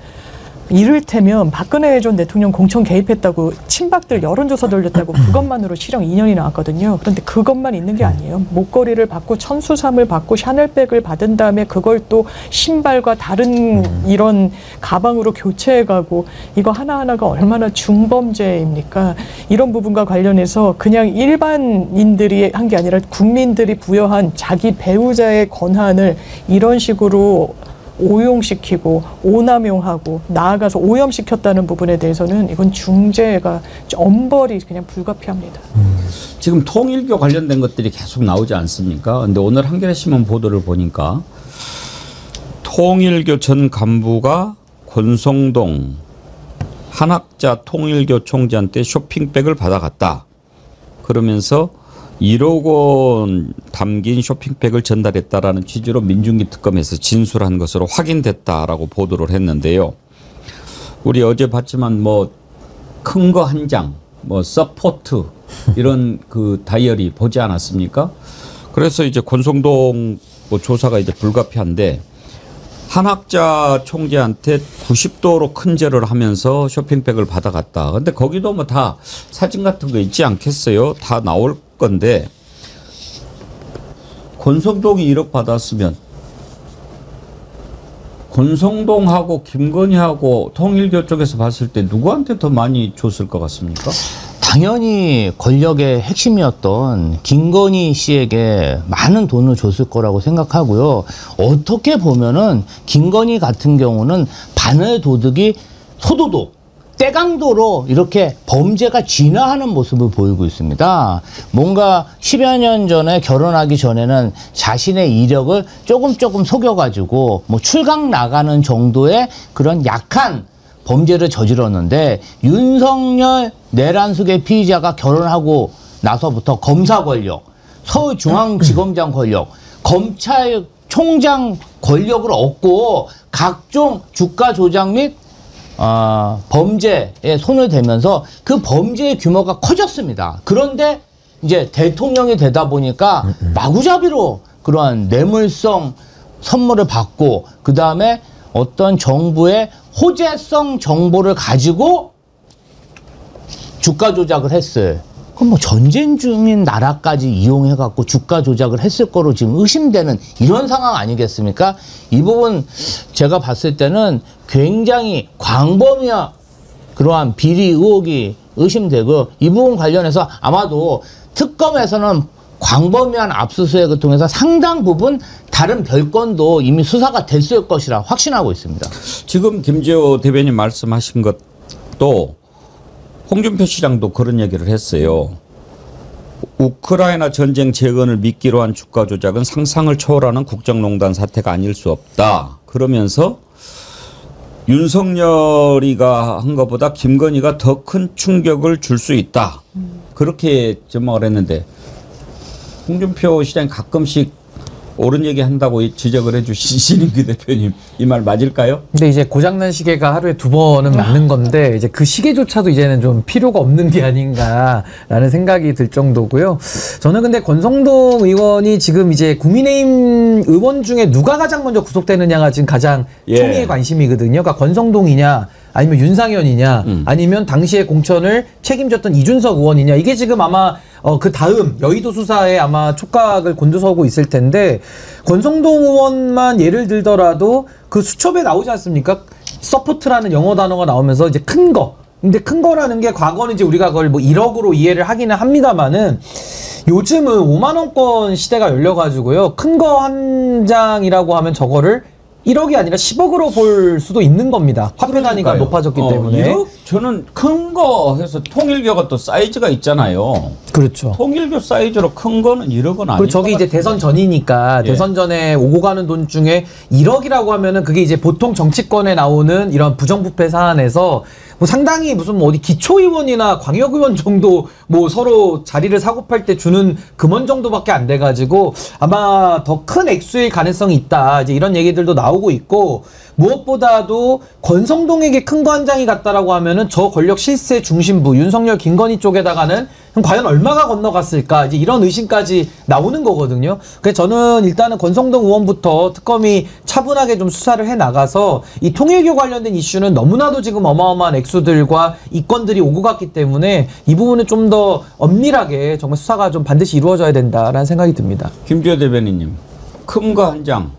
이를테면 박근혜 전 대통령 공천 개입했다고 친박들 여론조사 돌렸다고 그것만으로 실형 2년이 나왔거든요. 그런데 그것만 있는 게 아니에요. 목걸이를 받고 천수삼을 받고 샤넬백을 받은 다음에 그걸 또 신발과 다른 이런 가방으로 교체해가고 이거 하나하나가 얼마나 중범죄입니까? 이런 부분과 관련해서 그냥 일반인들이 한 게 아니라 국민들이 부여한 자기 배우자의 권한을 이런 식으로 오용시키고 오남용하고 나아가서 오염시켰다는 부분에 대해서는 이건 중죄가 엄벌이 그냥 불가피합니다. 지금 통일교 관련된 것들이 계속 나오지 않습니까? 근데 오늘 한겨레 신문 보도를 보니까 통일교 전 간부가 권성동 한학자 통일교 총재한테 쇼핑백을 받아갔다. 그러면서 1억 원 담긴 쇼핑백을 전달했다라는 취지로 민중기 특검에서 진술한 것으로 확인됐다라고 보도를 했는데요. 우리 어제 봤지만 뭐 큰 거 한 장, 뭐 서포트 이런 그 다이어리 보지 않았습니까? 그래서 이제 권성동 뭐 조사가 이제 불가피한데 한학자 총재한테 90도로 큰 절을 하면서 쇼핑백을 받아갔다. 근데 거기도 뭐 다 사진 같은 거 있지 않겠어요? 다 나올 건데 권성동이 1억 받았으면 권성동하고 김건희하고 통일교 쪽에서 봤을 때 누구한테 더 많이 줬을 것 같습니까? 당연히 권력의 핵심이었던 김건희 씨에게 많은 돈을 줬을 거라고 생각하고요. 어떻게 보면은 김건희 같은 경우는 바늘 도둑이 소도둑, 떼강도로 이렇게 범죄가 진화하는 모습을 보이고 있습니다. 뭔가 10여 년 전에 결혼하기 전에는 자신의 이력을 조금 속여가지고 뭐 출강 나가는 정도의 그런 약한 범죄를 저질렀는데 윤석열 내란숙의 피의자가 결혼하고 나서부터 검사 권력, 서울중앙지검장 권력, 검찰총장 권력을 얻고 각종 주가 조작 및 범죄에 손을 대면서 그 범죄의 규모가 커졌습니다. 그런데 이제 대통령이 되다 보니까 마구잡이로 그러한 뇌물성 선물을 받고 그 다음에 어떤 정부의 호재성 정보를 가지고 주가 조작을 했어요. 그럼 뭐 전쟁 중인 나라까지 이용해갖고 주가 조작을 했을 거로 지금 의심되는 이런 상황 아니겠습니까? 이 부분 제가 봤을 때는 굉장히 광범위한 그러한 비리 의혹이 의심되고 이 부분 관련해서 아마도 특검에서는 광범위한 압수수색을 통해서 상당 부분 다른 별건도 이미 수사가 됐을 것이라 확신하고 있습니다. 지금 김재호 대변인 말씀하신 것도 홍준표 시장도 그런 얘기를 했어요. 우크라이나 전쟁 재건을 미끼로 한 주가 조작은 상상을 초월하는 국정농단 사태가 아닐 수 없다. 그러면서 윤석열이가 한 것보다 김건희가 더 큰 충격을 줄 수 있다. 그렇게 전망을 했는데 홍준표 시장이 가끔씩 옳은 얘기 한다고 지적을 해주신 신인규 대표님 이 말 맞을까요? 근데 이제 고장난 시계가 하루에 2번은 맞는 건데 이제 그 시계조차도 이제는 좀 필요가 없는 게 아닌가라는 생각이 들 정도고요. 저는 근데 권성동 의원이 지금 이제 국민의힘 의원 중에 누가 가장 먼저 구속되느냐가 지금 가장 총의의 관심이거든요. 그러니까 권성동이냐 아니면 윤상현이냐, 아니면 당시에 공천을 책임졌던 이준석 의원이냐, 이게 지금 아마 그 다음 여의도 수사에 아마 촉각을 곤두서고 있을 텐데, 권성동 의원만 예를 들더라도 그 수첩에 나오지 않습니까? 서포트라는 영어 단어가 나오면서 이제 큰 거. 근데 큰 거라는 게 과거는 이제 우리가 그걸 뭐 1억으로 이해를 하기는 합니다만은, 요즘은 5만원권 시대가 열려가지고요. 큰 거 한 장이라고 하면 저거를 1억이 아니라 10억으로 볼 수도 있는 겁니다. 화폐 단위가 높아졌기 때문에. 저는 큰 거 해서 통일교가 또 사이즈가 있잖아요. 그렇죠. 통일교 사이즈로 큰 거는 1억은 아니고. 그리고 저기 이제 대선 전이니까 대선 전에 오고 가는 돈 중에 1억이라고 하면은 그게 이제 보통 정치권에 나오는 이런 부정부패 사안에서 뭐 상당히 무슨 뭐 어디 기초의원이나 광역의원 정도 뭐 서로 자리를 사고팔 때 주는 금원 정도밖에 안 돼가지고 아마 더 큰 액수일 가능성이 있다. 이제 이런 얘기들도 나오고 있고, 무엇보다도 권성동에게 큰 거 한 장이 갔다라고 하면은 저 권력 실세 중심부 윤석열 김건희 쪽에다가는 과연 얼마가 건너갔을까, 이제 이런 의심까지 나오는 거거든요. 그래서 저는 일단은 권성동 의원부터 특검이 차분하게 좀 수사를 해 나가서 이 통일교 관련된 이슈는 너무나도 지금 어마어마한 액수들과 이권들이 오고 갔기 때문에 이 부분은 좀 더 엄밀하게 정말 수사가 좀 반드시 이루어져야 된다라는 생각이 듭니다. 김주호 대변인님, 큰 거 한 장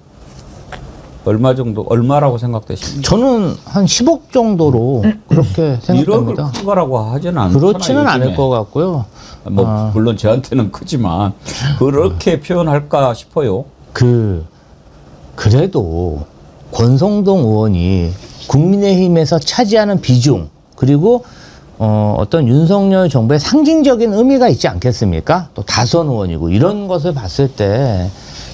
얼마 정도, 얼마라고 생각되십니까? 저는 한 10억 정도로 그렇게 생각합니다. 1억을 큰 거라고 하지는 않잖아요. 그렇지는 않을 것 같고요. 뭐 물론 저한테는 크지만 그렇게 표현할까 싶어요. 그래도 권성동 의원이 국민의힘에서 차지하는 비중, 그리고 어떤 윤석열 정부의 상징적인 의미가 있지 않겠습니까? 또 다선 의원이고 이런 것을 봤을 때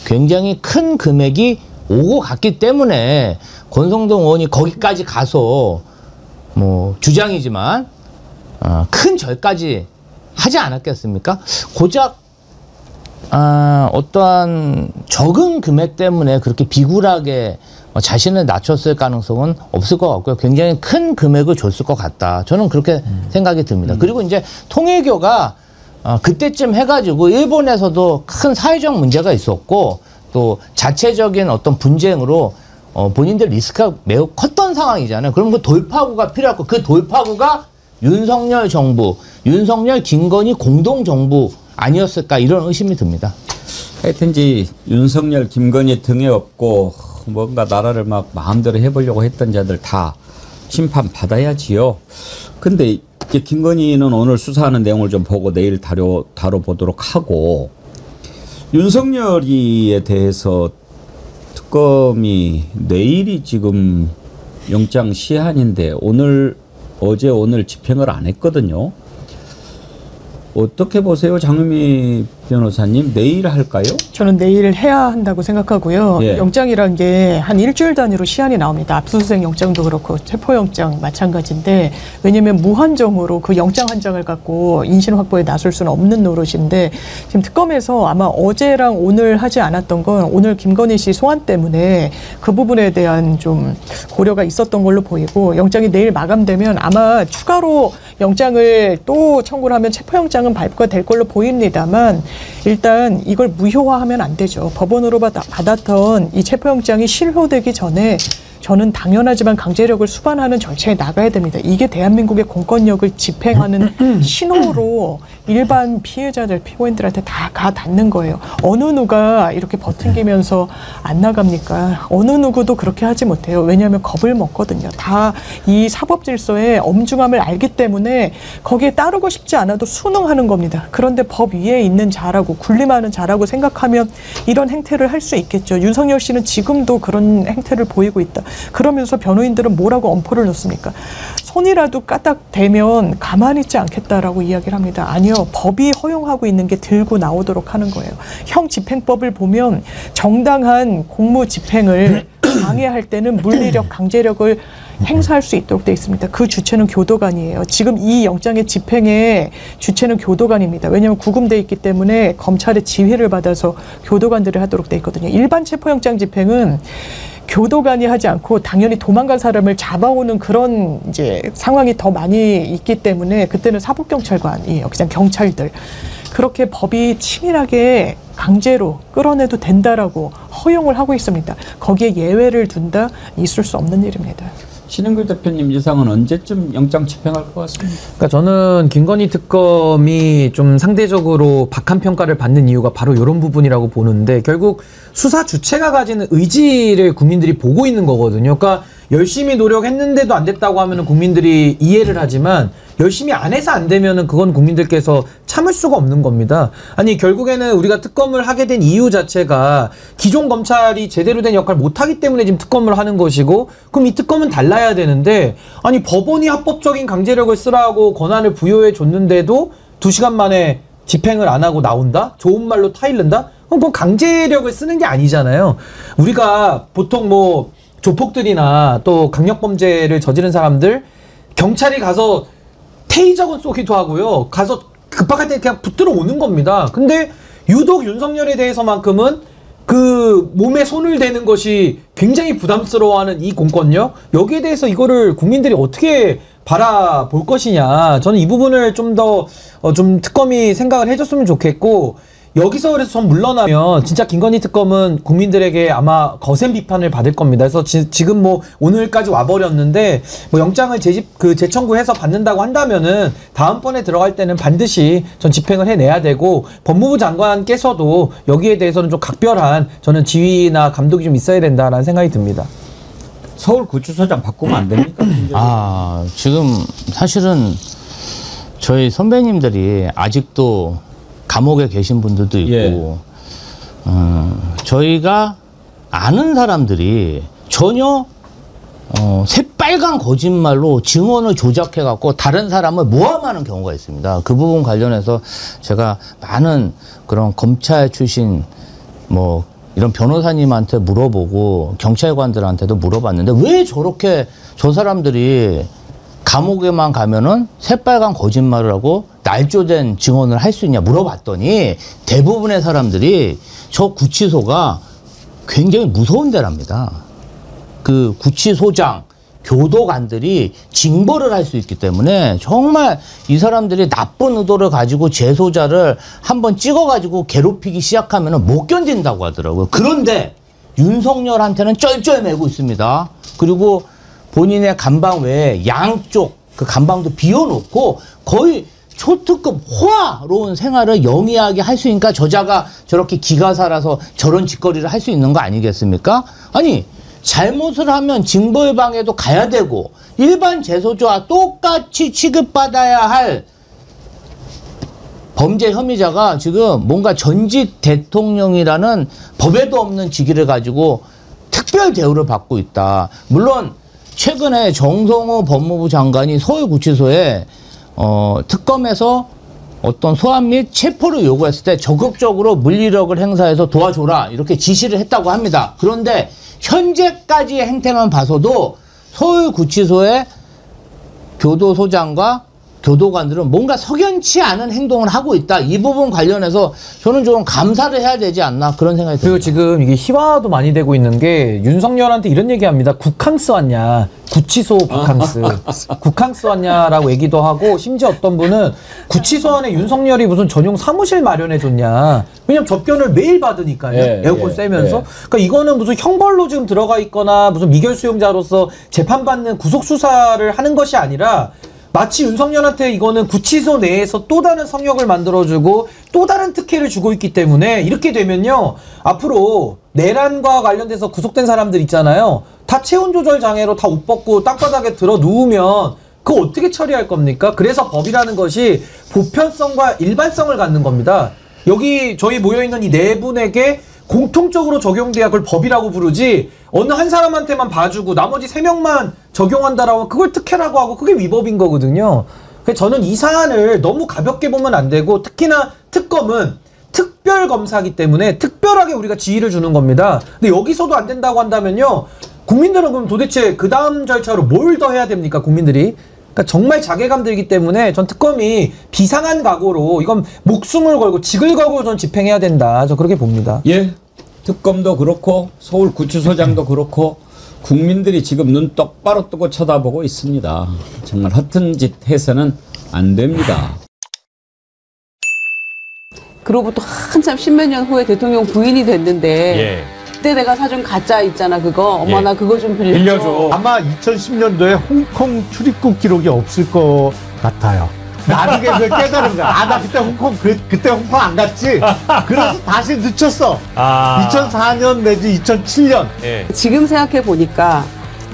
굉장히 큰 금액이 오고 갔기 때문에 권성동 의원이 거기까지 가서 뭐 주장이지만 큰 절까지 하지 않았겠습니까? 고작 어떠한 적은 금액 때문에 그렇게 비굴하게 자신을 낮췄을 가능성은 없을 것 같고요. 굉장히 큰 금액을 줬을 것 같다. 저는 그렇게 생각이 듭니다. 그리고 이제 통일교가 그때쯤 해가지고 일본에서도 큰 사회적 문제가 있었고, 또 자체적인 어떤 분쟁으로 본인들 리스크가 매우 컸던 상황이잖아요. 그럼 그 돌파구가 필요하고, 그 돌파구가 윤석열 정부, 윤석열 김건희 공동정부 아니었을까, 이런 의심이 듭니다. 하여튼지 윤석열 김건희 등에 업고 뭔가 나라를 막 마음대로 해보려고 했던 자들 다 심판 받아야지요. 근데 이제 김건희는 오늘 수사하는 내용을 좀 보고 내일 다뤄보도록 하고, 윤석열이에 대해서 특검이 내일이 지금 영장 시한인데 어제 오늘 집행을 안 했거든요. 어떻게 보세요, 장유미 변호사님? 내일 할까요? 저는 내일 해야 한다고 생각하고요. 예. 영장이란 게 한 일주일 단위로 시한이 나옵니다. 압수수색 영장도 그렇고 체포영장 마찬가지인데, 왜냐하면 무한정으로 그 영장 한 장을 갖고 인신 확보에 나설 수는 없는 노릇인데, 지금 특검에서 아마 어제랑 오늘 하지 않았던 건 오늘 김건희 씨 소환 때문에 그 부분에 대한 좀 고려가 있었던 걸로 보이고, 영장이 내일 마감되면 아마 추가로 영장을 또 청구를 하면 체포영장은 발부가 될 걸로 보입니다만, 일단 이걸 무효화하면 안 되죠. 법원으로 받았던 이 체포영장이 실효되기 전에 저는 당연하지만 강제력을 수반하는 절차에 나가야 됩니다. 이게 대한민국의 공권력을 집행하는 신호로 일반 피해자들, 피고인들한테 다 닿는 거예요. 어느 누가 이렇게 버팅기면서 안 나갑니까? 어느 누구도 그렇게 하지 못해요. 왜냐하면 겁을 먹거든요. 다 이 사법 질서의 엄중함을 알기 때문에 거기에 따르고 싶지 않아도 순응하는 겁니다. 그런데 법 위에 있는 자라고, 군림하는 자라고 생각하면 이런 행태를 할 수 있겠죠. 윤석열 씨는 지금도 그런 행태를 보이고 있다. 그러면서 변호인들은 뭐라고 엄포를 놓습니까? 손이라도 까딱대면 가만히 있지 않겠다라고 이야기를 합니다. 아니요. 법이 허용하고 있는 게 들고 나오도록 하는 거예요. 형집행법을 보면 정당한 공무 집행을 방해할 때는 물리력, 강제력을 행사할 수 있도록 되어 있습니다. 그 주체는 교도관이에요. 지금 이 영장의 집행의 주체는 교도관입니다. 왜냐하면 구금되어 있기 때문에 검찰의 지휘를 받아서 교도관들이 하도록 되어 있거든요. 일반 체포영장 집행은 교도관이 하지 않고 당연히 도망간 사람을 잡아오는 그런 이제 상황이 더 많이 있기 때문에 그때는 사법경찰관이에요. 그냥 경찰들. 그렇게 법이 치밀하게 강제로 끌어내도 된다라고 허용을 하고 있습니다. 거기에 예외를 둔다? 있을 수 없는 일입니다. 신인규 대표님 예상은 언제쯤 영장 집행할 것 같습니다. 그러니까 저는 김건희 특검이 좀 상대적으로 박한 평가를 받는 이유가 바로 이런 부분이라고 보는데, 결국 수사 주체가 가지는 의지를 국민들이 보고 있는 거거든요. 그러니까 열심히 노력했는데도 안 됐다고 하면은 국민들이 이해를 하지만, 열심히 안 해서 안 되면은 그건 국민들께서 참을 수가 없는 겁니다. 아니, 결국에는 우리가 특검을 하게 된 이유 자체가 기존 검찰이 제대로 된 역할을 못하기 때문에 지금 특검을 하는 것이고, 그럼 이 특검은 달라야 되는데, 아니 법원이 합법적인 강제력을 쓰라고 권한을 부여해 줬는데도 2시간 만에 집행을 안 하고 나온다? 좋은 말로 타일른다? 그럼 그건 강제력을 쓰는 게 아니잖아요. 우리가 보통 뭐 조폭들이나 또 강력범죄를 저지른 사람들, 경찰이 가서 테이저건 쏘기도 하고요. 가서 급박할 때 그냥 붙들어 오는 겁니다. 근데 유독 윤석열에 대해서만큼은 그 몸에 손을 대는 것이 굉장히 부담스러워하는 이 공권력, 여기에 대해서 이거를 국민들이 어떻게 바라볼 것이냐. 저는 이 부분을 좀 더 좀 특검이 생각을 해줬으면 좋겠고, 여기서 그래서 전 물러나면 진짜 김건희 특검은 국민들에게 아마 거센 비판을 받을 겁니다. 그래서 지금 뭐 오늘까지 와버렸는데, 뭐 영장을 재청구해서 받는다고 한다면은 다음번에 들어갈 때는 반드시 전 집행을 해내야 되고, 법무부 장관께서도 여기에 대해서는 좀 각별한 저는 지휘나 감독이 좀 있어야 된다라는 생각이 듭니다. 서울구치소장 바꾸면 안 됩니까? 지금 사실은 저희 선배님들이 아직도 감옥에 계신 분들도 있고, 저희가 아는 사람들이 전혀 새빨간 거짓말로 증언을 조작해갖고 다른 사람을 모함하는 경우가 있습니다. 그 부분 관련해서 제가 많은 그런 검찰 출신 뭐 이런 변호사님한테 물어보고 경찰관들한테도 물어봤는데, 왜 저렇게 저 사람들이 감옥에만 가면은 새빨간 거짓말을 하고 날조된 증언을 할 수 있냐 물어봤더니, 대부분의 사람들이 저 구치소가 굉장히 무서운 데랍니다. 그 구치소장, 교도관들이 징벌을 할 수 있기 때문에 정말 이 사람들이 나쁜 의도를 가지고 재소자를 한번 찍어가지고 괴롭히기 시작하면 못 견딘다고 하더라고요. 그런데 윤석열한테는 쩔쩔매고 있습니다. 그리고 본인의 감방 외에 양쪽 그 감방도 비워놓고 거의 초특급 호화로운 생활을 영위하게 할 수 있으니까 저자가 저렇게 기가 살아서 저런 짓거리를 할 수 있는 거 아니겠습니까? 아니, 잘못을 하면 징벌방에도 가야 되고 일반 재소자와 똑같이 취급받아야 할 범죄 혐의자가 지금 뭔가 전직 대통령이라는 법에도 없는 직위를 가지고 특별 대우를 받고 있다. 물론 최근에 정성호 법무부 장관이 서울구치소에 특검에서 어떤 소환 및 체포를 요구했을 때 적극적으로 물리력을 행사해서 도와줘라 이렇게 지시를 했다고 합니다. 그런데 현재까지의 행태만 봐서도 서울구치소의 교도소장과 교도관들은 뭔가 석연치 않은 행동을 하고 있다. 이 부분 관련해서 저는 좀 감사를 해야 되지 않나 그런 생각이 듭니다. 그리고 지금 이게 희화도 많이 되고 있는 게, 윤석열한테 이런 얘기합니다. 국항스 왔냐, 구치소 바캉스, 국항스 왔냐라고 얘기도 하고, 심지어 어떤 분은 구치소 안에 윤석열이 무슨 전용 사무실 마련해줬냐. 왜냐면 접견을 매일 받으니까요. 에어컨 쐬면서. 그러니까 이거는 무슨 형벌로 지금 들어가 있거나 무슨 미결 수용자로서 재판받는 구속수사를 하는 것이 아니라, 마치 윤석열한테 이거는 구치소 내에서 또 다른 성역을 만들어주고 또 다른 특혜를 주고 있기 때문에, 이렇게 되면요, 앞으로 내란과 관련돼서 구속된 사람들 있잖아요. 다 체온조절 장애로 다 옷 벗고 땅바닥에 들어 누우면 그거 어떻게 처리할 겁니까? 그래서 법이라는 것이 보편성과 일반성을 갖는 겁니다. 여기 저희 모여있는 이 네 분에게 공통적으로 적용돼야 그걸 법이라고 부르지, 어느 한 사람한테만 봐주고 나머지 3명만 적용한다라고 하면 그걸 특혜라고 하고 그게 위법인 거거든요. 그래서 저는 이 사안을 너무 가볍게 보면 안 되고, 특히나 특검은 특별검사이기 때문에 특별하게 우리가 지휘를 주는 겁니다. 근데 여기서도 안 된다고 한다면요, 국민들은 그럼 도대체 그 다음 절차로 뭘 더 해야 됩니까, 국민들이? 그러니까 정말 자괴감 들기 때문에 전 특검이 비상한 각오로 이건 목숨을 걸고 직을 걸고 전 집행해야 된다. 저 그렇게 봅니다. 예, 특검도 그렇고 서울구치소장도 그렇고 국민들이 지금 눈 똑바로 뜨고 쳐다보고 있습니다. 정말 허튼 짓 해서는 안 됩니다. 그로부터 한참 십몇 년 후에 대통령 부인이 됐는데 그때 내가 사준 가짜 있잖아 그거. 엄마 예. 나 그거 좀 빌려줘. 빌려줘. 아마 2010년도에 홍콩 출입국 기록이 없을 것 같아요. 나중에 그걸 깨달은 거야. 아, 나 그때 그때 홍콩 안 갔지? 그래서 다시 늦췄어. 2004년 내지 2007년. 예. 지금 생각해 보니까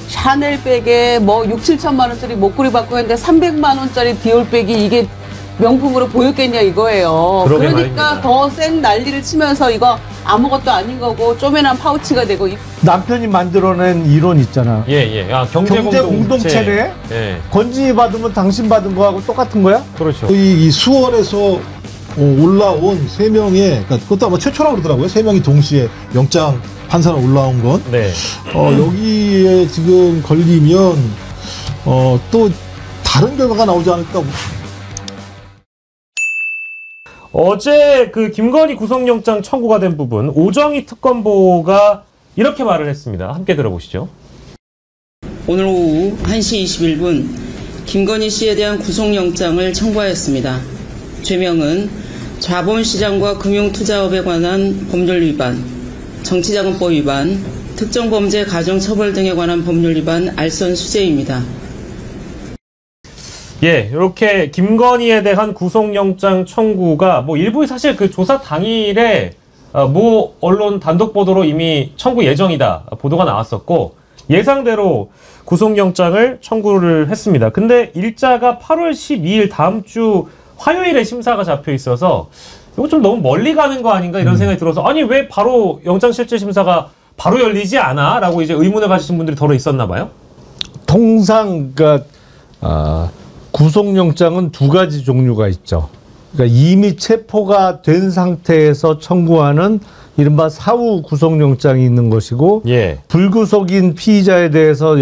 샤넬백에 뭐 6, 7천만 원짜리 목걸이 받고 했는데 300만 원짜리 디올백이 이게 명품으로 보였겠냐 이거예요. 그러게 그러니까 말입니다. 더 센 난리를 치면서 이거 아무것도 아닌 거고 쪼매난 파우치가 되고 남편이 만들어낸 이론 있잖아. 예. 아, 경제 공동체네. 예. 건진이 받으면 당신 받은 거하고 똑같은 거야? 그렇죠. 이 수원에서 올라온 3명의, 그러니까 그것도 아마 최초라고 그러더라고요. 3명이 동시에 영장 판사로 올라온 건. 네. 여기에 지금 걸리면, 또 다른 결과가 나오지 않을까. 어제 그 김건희 구속영장 청구가 된 부분, 오정희 특검보가 이렇게 말을 했습니다. 함께 들어보시죠. 오늘 오후 1시 21분 김건희 씨에 대한 구속영장을 청구하였습니다. 죄명은 자본시장과 금융투자업에 관한 법률 위반, 정치자금법 위반, 특정범죄 가중처벌 등에 관한 법률 위반 알선 수재입니다. 예, 이렇게 김건희에 대한 구속영장 청구가 뭐 일부 사실 그 조사 당일에 모 언론 단독 보도로 이미 청구 예정이다 보도가 나왔었고 예상대로 구속영장을 청구를 했습니다. 근데 일자가 8월 12일 다음 주 화요일에 심사가 잡혀 있어서 이거 좀 너무 멀리 가는 거 아닌가 이런 생각이 들어서 아니 왜 바로 영장실질심사가 바로 열리지 않아? 라고 이제 의문을 가지신 분들이 더러 있었나 봐요. 통상 구속영장은 두 가지 종류가 있죠. 그러니까 이미 체포가 된 상태에서 청구하는 이른바 사후 구속영장이 있는 것이고 예. 불구속인 피의자에 대해서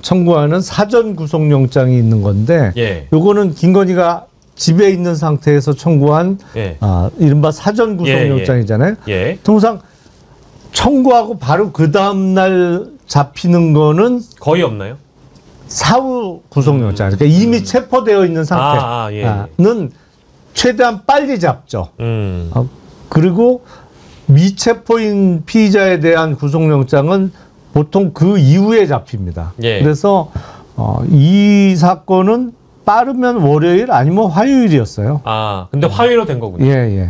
청구하는 사전 구속영장이 있는 건데 예. 요거는 김건희가 집에 있는 상태에서 청구한 예. 이른바 사전 구속영장이잖아요. 예. 통상 청구하고 바로 그 다음날 잡히는 거는 거의 없나요? 사후 구속영장, 그러니까 이미 체포되어 있는 상태는 최대한 빨리 잡죠. 그리고 미체포인 피의자에 대한 구속영장은 보통 그 이후에 잡힙니다. 예. 그래서 이 사건은 빠르면 월요일 아니면 화요일이었어요. 아, 근데 화요일로 된 거군요. 예.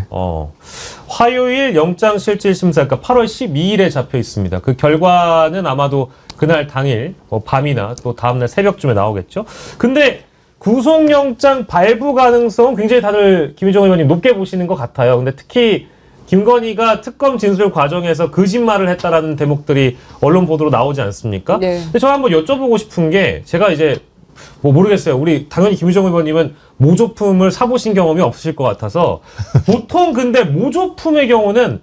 화요일 영장실질심사, 그러니까 8월 12일에 잡혀 있습니다. 그 결과는 아마도 그날 당일 밤이나 또 다음날 새벽쯤에 나오겠죠. 근데 구속영장 발부 가능성은 굉장히 다들 김유정 의원님 높게 보시는 것 같아요. 근데 특히 김건희가 특검 진술 과정에서 거짓말을 했다라는 대목들이 언론 보도로 나오지 않습니까? 네. 근데 저 한번 여쭤보고 싶은 게 제가 이제 뭐 모르겠어요. 우리 당연히 김유정 의원님은 모조품을 사보신 경험이 없으실 것 같아서 보통 근데 모조품의 경우는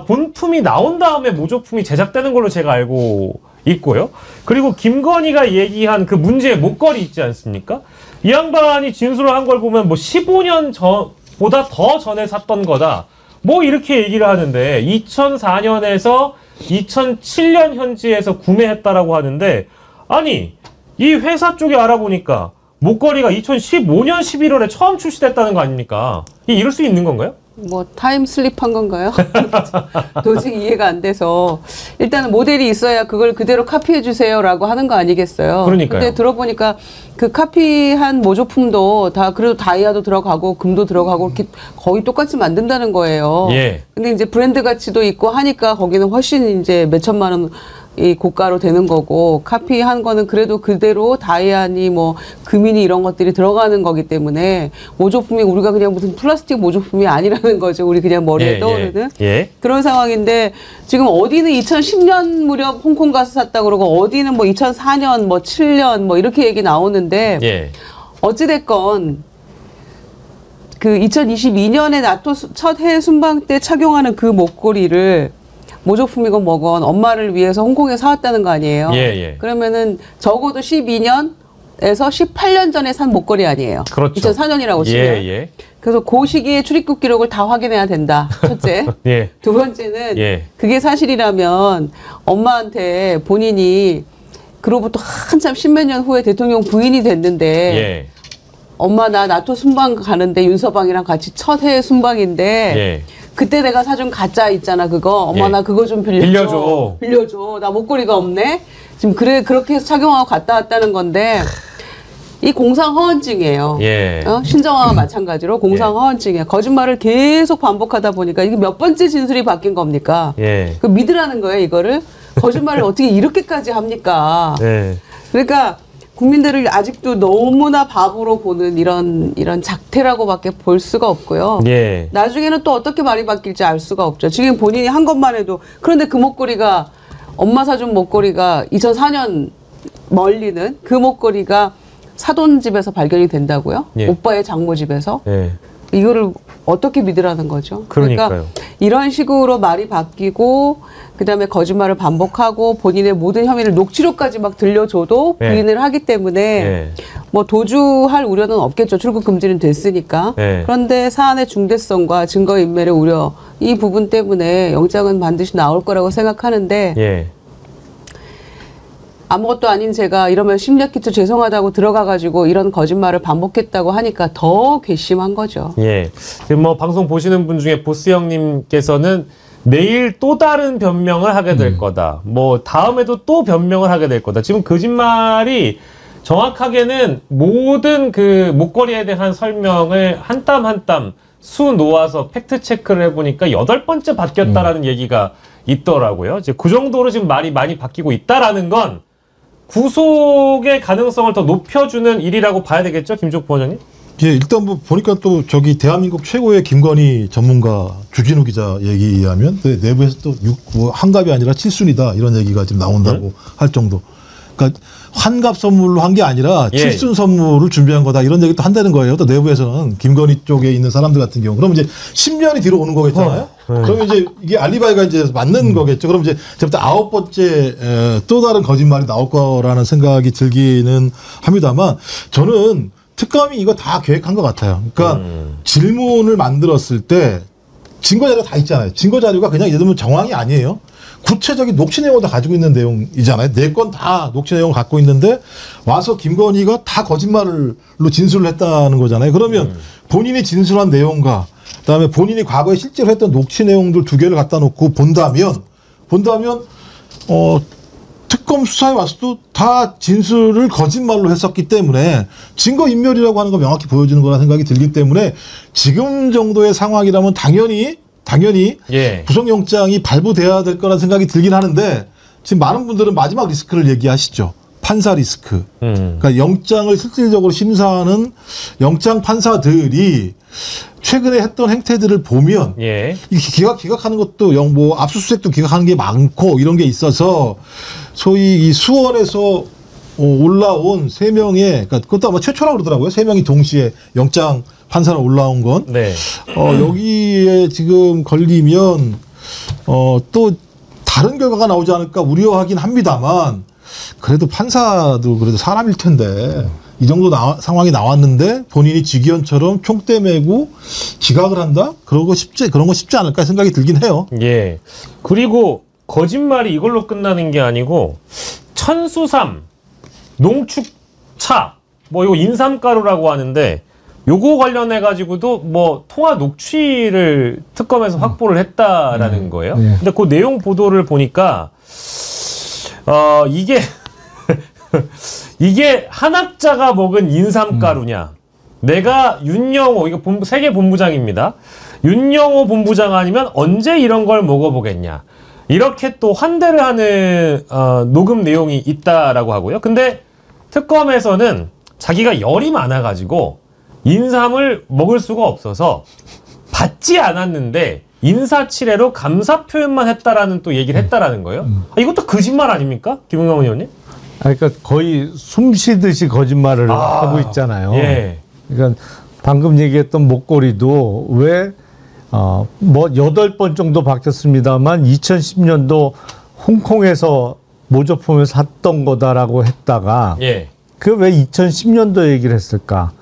본품이 나온 다음에 모조품이 제작되는 걸로 제가 알고 있고요. 그리고 김건희가 얘기한 그 문제의 목걸이 있지 않습니까? 이 양반이 진술을 한 걸 보면 뭐 15년 전보다 더 전에 샀던 거다. 뭐 이렇게 얘기를 하는데 2004년에서 2007년 현지에서 구매했다라고 하는데 아니 이 회사 쪽에 알아보니까 목걸이가 2015년 11월에 처음 출시됐다는 거 아닙니까? 이럴 수 있는 건가요? 뭐 타임슬립한 건가요? 도저히 이해가 안 돼서 일단은 모델이 있어야 그걸 그대로 카피해 주세요라고 하는 거 아니겠어요? 그러니까요. 근데 들어보니까 그 카피한 모조품도 다 그래도 다이아도 들어가고 금도 들어가고 이렇게 거의 똑같이 만든다는 거예요. 예. 근데 이제 브랜드 가치도 있고 하니까 거기는 훨씬 이제 몇 천만 원 이 고가로 되는 거고 카피한 거는 그래도 그대로 다이아니 뭐 금이니 이런 것들이 들어가는 거기 때문에 모조품이 우리가 그냥 무슨 플라스틱 모조품이 아니라는 거죠. 우리 그냥 머리에 떠오르는 그런 상황인데 지금 어디는 2010년 무렵 홍콩 가서 샀다 그러고 어디는 뭐 2004년 뭐 7년 뭐 이렇게 얘기 나오는데 어찌됐건 그 2022년에 나토 첫 해외 순방 때 착용하는 그 목걸이를 모조품이건 뭐건 엄마를 위해서 홍콩에 사왔다는 거 아니에요. 그러면은 적어도 12년에서 18년 전에 산 목걸이 아니에요. 그렇죠. 2004년이라고 치면. 그래서 그 시기에 출입국 기록을 다 확인해야 된다. 첫째. 두 번째는 그게 사실이라면 엄마한테 본인이 그로부터 한참 십몇 년 후에 대통령 부인이 됐는데 엄마 나 나토 순방 가는데 윤서방이랑 같이 첫 해외 순방인데 그때 내가 사준 가짜 있잖아 그거. 엄마 예. 나 그거 좀 빌려줘. 나 목걸이가 없네. 지금 그렇게 해서 착용하고 갔다 왔다는 건데 이 공상허언증이에요. 예. 신정화와 마찬가지로 공상허언증이에요. 거짓말을 계속 반복하다 보니까 이게 몇 번째 진술이 바뀐 겁니까? 예. 그 믿으라는 거예요 이거를. 거짓말을 어떻게 이렇게까지 합니까? 예. 그러니까 국민들을 아직도 너무나 바보로 보는 이런 작태라고밖에 볼 수가 없고요. 예. 나중에는 또 어떻게 말이 바뀔지 알 수가 없죠. 지금 본인이 한 것만 해도 그런데 그 목걸이가 엄마 사준 목걸이가 2004년 멀리는 그 목걸이가 사돈 집에서 발견이 된다고요? 예. 오빠의 장모 집에서? 예. 이거를 어떻게 믿으라는 거죠? 그러니까요. 그러니까 이런 식으로 말이 바뀌고 그다음에 거짓말을 반복하고 본인의 모든 혐의를 녹취록까지 막 들려줘도 예. 부인을 하기 때문에 예. 뭐 도주할 우려는 없겠죠. 출국 금지는 됐으니까. 예. 그런데 사안의 중대성과 증거인멸의 우려 이 부분 때문에 영장은 반드시 나올 거라고 생각하는데 예. 아무것도 아닌 제가 이러면 심려끼쳐 죄송하다고 들어가가지고 이런 거짓말을 반복했다고 하니까 더 괘씸한 거죠. 예. 지금 뭐 방송 보시는 분 중에 보스 형님께서는 내일 또 다른 변명을 하게 될 거다. 뭐 다음에도 또 변명을 하게 될 거다. 지금 거짓말이 정확하게는 모든 그 목걸이에 대한 설명을 한 땀 한 땀 수 놓아서 팩트 체크를 해보니까 8번째 바뀌었다라는 얘기가 있더라고요. 이제 그 정도로 지금 말이 많이 바뀌고 있다라는 건 구속의 가능성을 더 높여주는 일이라고 봐야 되겠죠, 김종국 부원장님? 예, 일단 뭐 보니까 또 저기 대한민국 최고의 김건희 전문가 주진우 기자 얘기에 의하면 내부에서 또 뭐 한갑이 아니라 7순이다 이런 얘기가 지금 나온다고 할 정도. 그러니까 환갑 선물로 한 게 아니라 예. 7순 선물을 준비한 거다 이런 얘기도 한다는 거예요. 또 내부에서는 김건희 쪽에 있는 사람들 같은 경우. 그럼 이제 10년이 뒤로 오는 거겠잖아요. 그러면 이제 이게 알리바이가 이제 맞는 거겠죠. 그럼 이제 저부터 9번째 또 다른 거짓말이 나올 거라는 생각이 들기는 합니다만 저는 특검이 이거 다 계획한 것 같아요. 그러니까 질문을 만들었을 때 증거 자료가 다 있잖아요. 증거 자료가 그냥 예를 들면 정황이 아니에요. 구체적인 녹취 내용을 다 가지고 있는 내용이잖아요. 4건 다 녹취 내용을 갖고 있는데 와서 김건희가 다 거짓말로 진술을 했다는 거잖아요. 그러면 본인이 진술한 내용과 그다음에 본인이 과거에 실제로 했던 녹취 내용들 2개를 갖다 놓고 본다면 특검 수사에 와서도 다 진술을 거짓말로 했었기 때문에 증거인멸이라고 하는 거 명확히 보여주는 거라 생각이 들기 때문에 지금 정도의 상황이라면 당연히 예. 구속영장이 발부돼야 될 거라는 생각이 들긴 하는데 지금 많은 분들은 마지막 리스크를 얘기하시죠. 판사 리스크. 그러니까 영장을 실질적으로 심사하는 영장 판사들이 최근에 했던 행태들을 보면 예. 기각하는 것도 뭐 압수수색도 기각하는 게 많고 이런 게 있어서 소위 이 수원에서 올라온 3명의 그러니까 그것도 아마 최초라고 그러더라고요. 3명이 동시에 영장 판사로 올라온 건 네. 여기에 지금 걸리면 또 다른 결과가 나오지 않을까 우려하긴 합니다만 그래도 판사도 그래도 사람일 텐데 이 정도 상황이 나왔는데 본인이 직위원처럼 총대 메고 기각을 한다? 그런 거 쉽지 않을까 생각이 들긴 해요. 예. 그리고 거짓말이 이걸로 끝나는 게 아니고 천수삼, 농축차, 뭐 이거 인삼가루라고 하는데 요거 관련해 가지고도 뭐 통화 녹취를 특검에서 확보를 했다라는 거예요. 근데 그 내용 보도를 보니까 이게 한학자가 먹은 인삼가루냐? 내가 윤영호 이거 세계 본부장입니다. 윤영호 본부장 아니면 언제 이런 걸 먹어보겠냐? 이렇게 또 환대를 하는 녹음 내용이 있다라고 하고요. 근데 특검에서는 자기가 열이 많아가지고 인삼을 먹을 수가 없어서 받지 않았는데 인사치레로 감사 표현만 했다라는 또 얘기를 했다라는 거예요. 이것도 거짓말 아닙니까? 김은경 의원님? 그러니까 거의 숨 쉬듯이 거짓말을 하고 있잖아요. 예. 그러니까 방금 얘기했던 목걸이도 왜 뭐 8번 정도 바뀌었습니다만 2010년도 홍콩에서 모조품을 샀던 거다라고 했다가 예. 그 왜 2010년도 얘기를 했을까?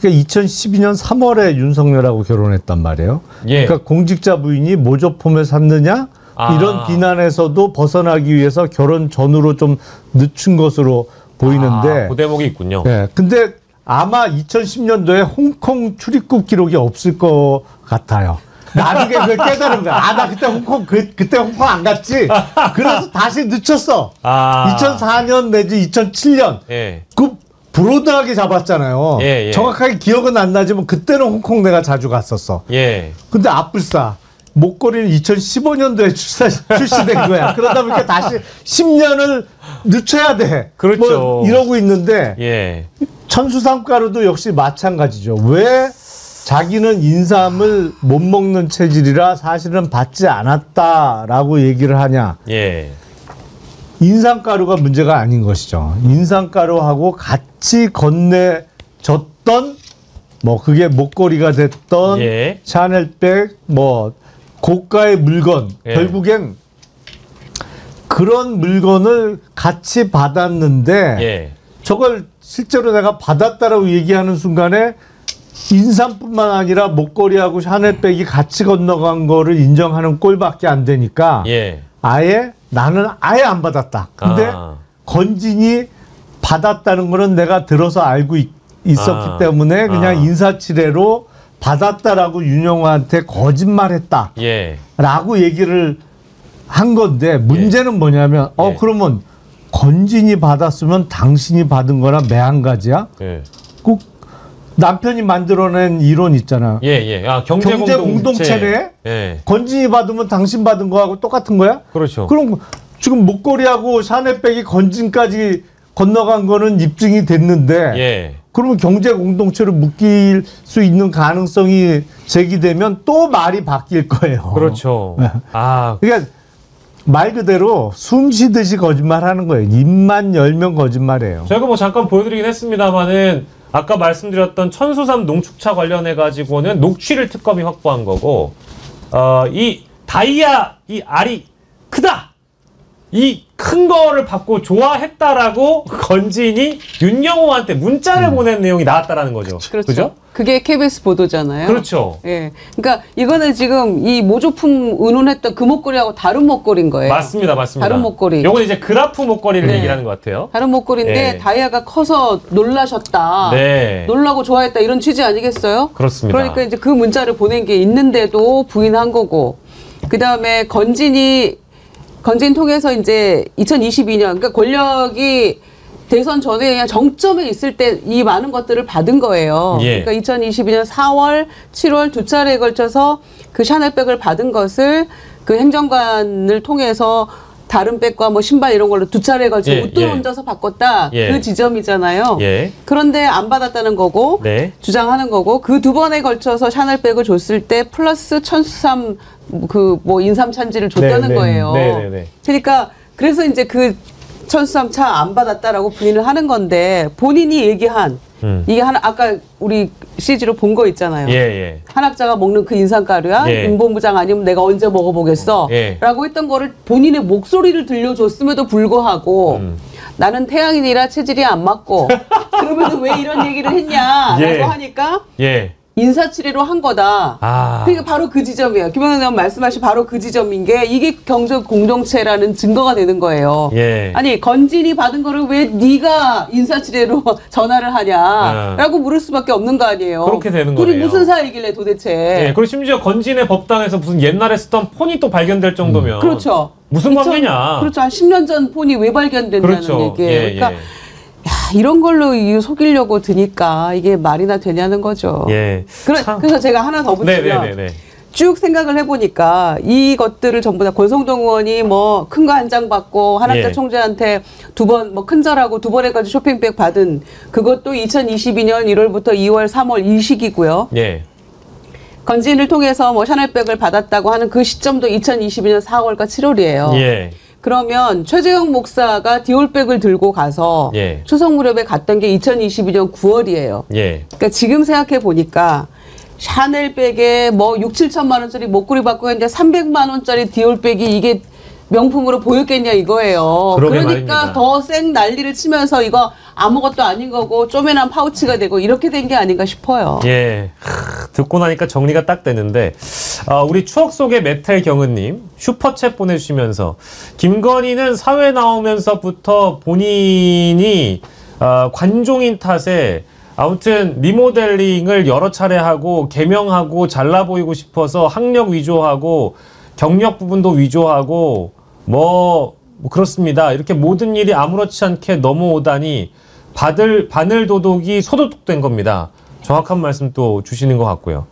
그러니까 2012년 3월에 윤석열하고 결혼했단 말이에요. 예. 그러니까 공직자 부인이 모조품을 샀느냐? 이런 비난에서도 벗어나기 위해서 결혼 전후로 좀 늦춘 것으로 보이는데. 그 대목이 있군요. 네. 근데 아마 2010년도에 홍콩 출입국 기록이 없을 것 같아요. 나중에 그걸 깨달은 거야. 아, 나 그때 그때 홍콩 안 갔지? 그래서 다시 늦췄어. 2004년 내지 2007년. 예. 그 브로드하게 잡았잖아요. 예, 예. 정확하게 기억은 안 나지만 그때는 홍콩 내가 자주 갔었어. 예. 근데 앞불싸. 목걸이는 2015년도에 출시된 거야. 그러다 보니까 다시 10년을 늦춰야 돼. 그렇죠. 뭐 이러고 있는데 예. 천수삼가루도 역시 마찬가지죠. 왜 자기는 인삼을 못 먹는 체질이라 사실은 받지 않았다라고 얘기를 하냐. 예. 인삼가루가 문제가 아닌 것이죠. 인삼가루하고 같이 건네줬던 뭐 그게 목걸이가 됐던 예. 샤넬백 뭐 고가의 물건 예. 결국엔 그런 물건을 같이 받았는데 예. 저걸 실제로 내가 받았다라고 얘기하는 순간에 인삼뿐만 아니라 목걸이하고 샤넬백이 같이 건너간 거를 인정하는 꼴밖에 안 되니까 예. 아예 나는 아예 안 받았다. 근데 건진이 받았다는 거는 내가 들어서 알고 있었기 때문에 그냥 인사치레로 받았다라고 윤영호한테 거짓말했다. 예. 라고 얘기를 한 건데 문제는 뭐냐면 그러면 건진이 받았으면 당신이 받은 거나 매한가지야? 예. 꼭 남편이 만들어낸 이론 있잖아. 예, 예. 아, 경제 공동체네. 예. 건진이 받으면 당신 받은 거하고 똑같은 거야? 그렇죠. 그럼 지금 목걸이하고 샤넬백이 건진까지 건너간 거는 입증이 됐는데 예. 그러면 경제 공동체로 묶일 수 있는 가능성이 제기되면 또 말이 바뀔 거예요. 그렇죠. 아, 그러니까 말 그대로 숨 쉬듯이 거짓말하는 거예요. 입만 열면 거짓말이에요. 저희가 뭐 잠깐 보여드리긴 했습니다만은 아까 말씀드렸던 천수삼 농축차 관련해 가지고는 녹취를 특검이 확보한 거고, 이 다이아 이 알이 크다. 이 큰 거를 받고 좋아했다라고 건진이 윤영호한테 문자를 보낸 내용이 나왔다라는 거죠. 그렇죠. 그죠? 그게 KBS 보도잖아요. 그렇죠. 예. 그러니까 이거는 지금 이 모조품 의논했던 그 목걸이하고 다른 목걸이인 거예요. 맞습니다, 맞습니다. 다른 목걸이. 요건 이제 그라프 목걸이를 얘기하는 것 같아요. 다른 목걸이인데 네. 다이아가 커서 놀라셨다. 네. 놀라고 좋아했다 이런 취지 아니겠어요? 그렇습니다. 그러니까 이제 그 문자를 보낸 게 있는데도 부인한 거고. 그 다음에 건진 통해서 이제 2022년, 그러니까 권력이 대선 전에 그냥 정점에 있을 때 이 많은 것들을 받은 거예요. 예. 그러니까 2022년 4월, 7월 두 차례에 걸쳐서 그 샤넬백을 받은 것을 그 행정관을 통해서 다른 백과 뭐 신발 이런 걸로 두 차례에 걸쳐 웃돈 얹어서 바꿨다. 예. 그 지점이잖아요. 예. 그런데 안 받았다는 거고 네. 주장하는 거고 그 두 번에 걸쳐서 샤넬백을 줬을 때 플러스 천수삼 그 뭐 인삼 찬지를 줬다는 거예요. 네. 그러니까 그래서 이제 그 천수삼 차 안 받았다라고 부인을 하는 건데 본인이 얘기한 이게 아까 우리 CG로 본 거 있잖아요. 예. 한학자가 먹는 그 인삼가루야. 예. 윤본부장 아니면 내가 언제 먹어보겠어. 예. 라고 했던 거를 본인의 목소리를 들려줬음에도 불구하고 나는 태양인이라 체질이 안 맞고 그러면 왜 이런 얘기를 했냐라고 예. 하니까 예. 인사치레로 한 거다. 그러니까 바로 그 지점이에요. 김영현 의원 말씀하신 바로 그 지점인 게 이게 경제 공동체라는 증거가 되는 거예요. 예. 아니 건진이 받은 거를 왜 네가 인사치레로 전화를 하냐라고 물을 수밖에 없는 거 아니에요. 그렇게 되는 둘이 거네요. 무슨 사이길래 도대체. 예. 그리고 심지어 건진의 법당에서 무슨 옛날에 쓰던 폰이 또 발견될 정도면 그렇죠. 무슨 관계냐. 그렇죠. 한 10년 전 폰이 왜 발견된다는 그렇죠. 얘기예요. 그러니까 이런 걸로 속이려고 드니까 이게 말이나 되냐는 거죠. 예. 그래서 제가 하나 더 붙이면 쭉 생각을 해보니까 이것들을 전부 다 권성동 의원이 뭐 큰 거 한 장 받고 한학자 총재한테 두 번 뭐 큰절하고 두 번에까지 쇼핑백 받은 그것도 2022년 1월부터 2월, 3월 이 시기고요. 예. 건진을 통해서 뭐 샤넬백을 받았다고 하는 그 시점도 2022년 4월과 7월이에요. 예. 그러면 최재형 목사가 디올백을 들고 가서 추석 무렵에 갔던 게 2022년 9월이에요. 그러니까 지금 생각해 보니까 샤넬백에 뭐 6, 7천만 원짜리 목걸이 받고 했는데 300만 원짜리 디올백이 이게 명품으로 보였겠냐 이거예요. 그러니까 더 쌩 난리를 치면서 이거 아무것도 아닌 거고 쪼매난 파우치가 되고 이렇게 된 게 아닌가 싶어요. 예. 듣고 나니까 정리가 딱 되는데 우리 추억 속의 메탈 경은님 슈퍼챗 보내주시면서 김건희는 사회 나오면서부터 본인이 관종인 탓에 아무튼 리모델링을 여러 차례 하고 개명하고 잘나 보이고 싶어서 학력 위조하고 경력 부분도 위조하고 뭐 그렇습니다. 이렇게 모든 일이 아무렇지 않게 넘어오다니 바늘 도둑이 소도둑된 겁니다. 정확한 말씀 또 주시는 것 같고요.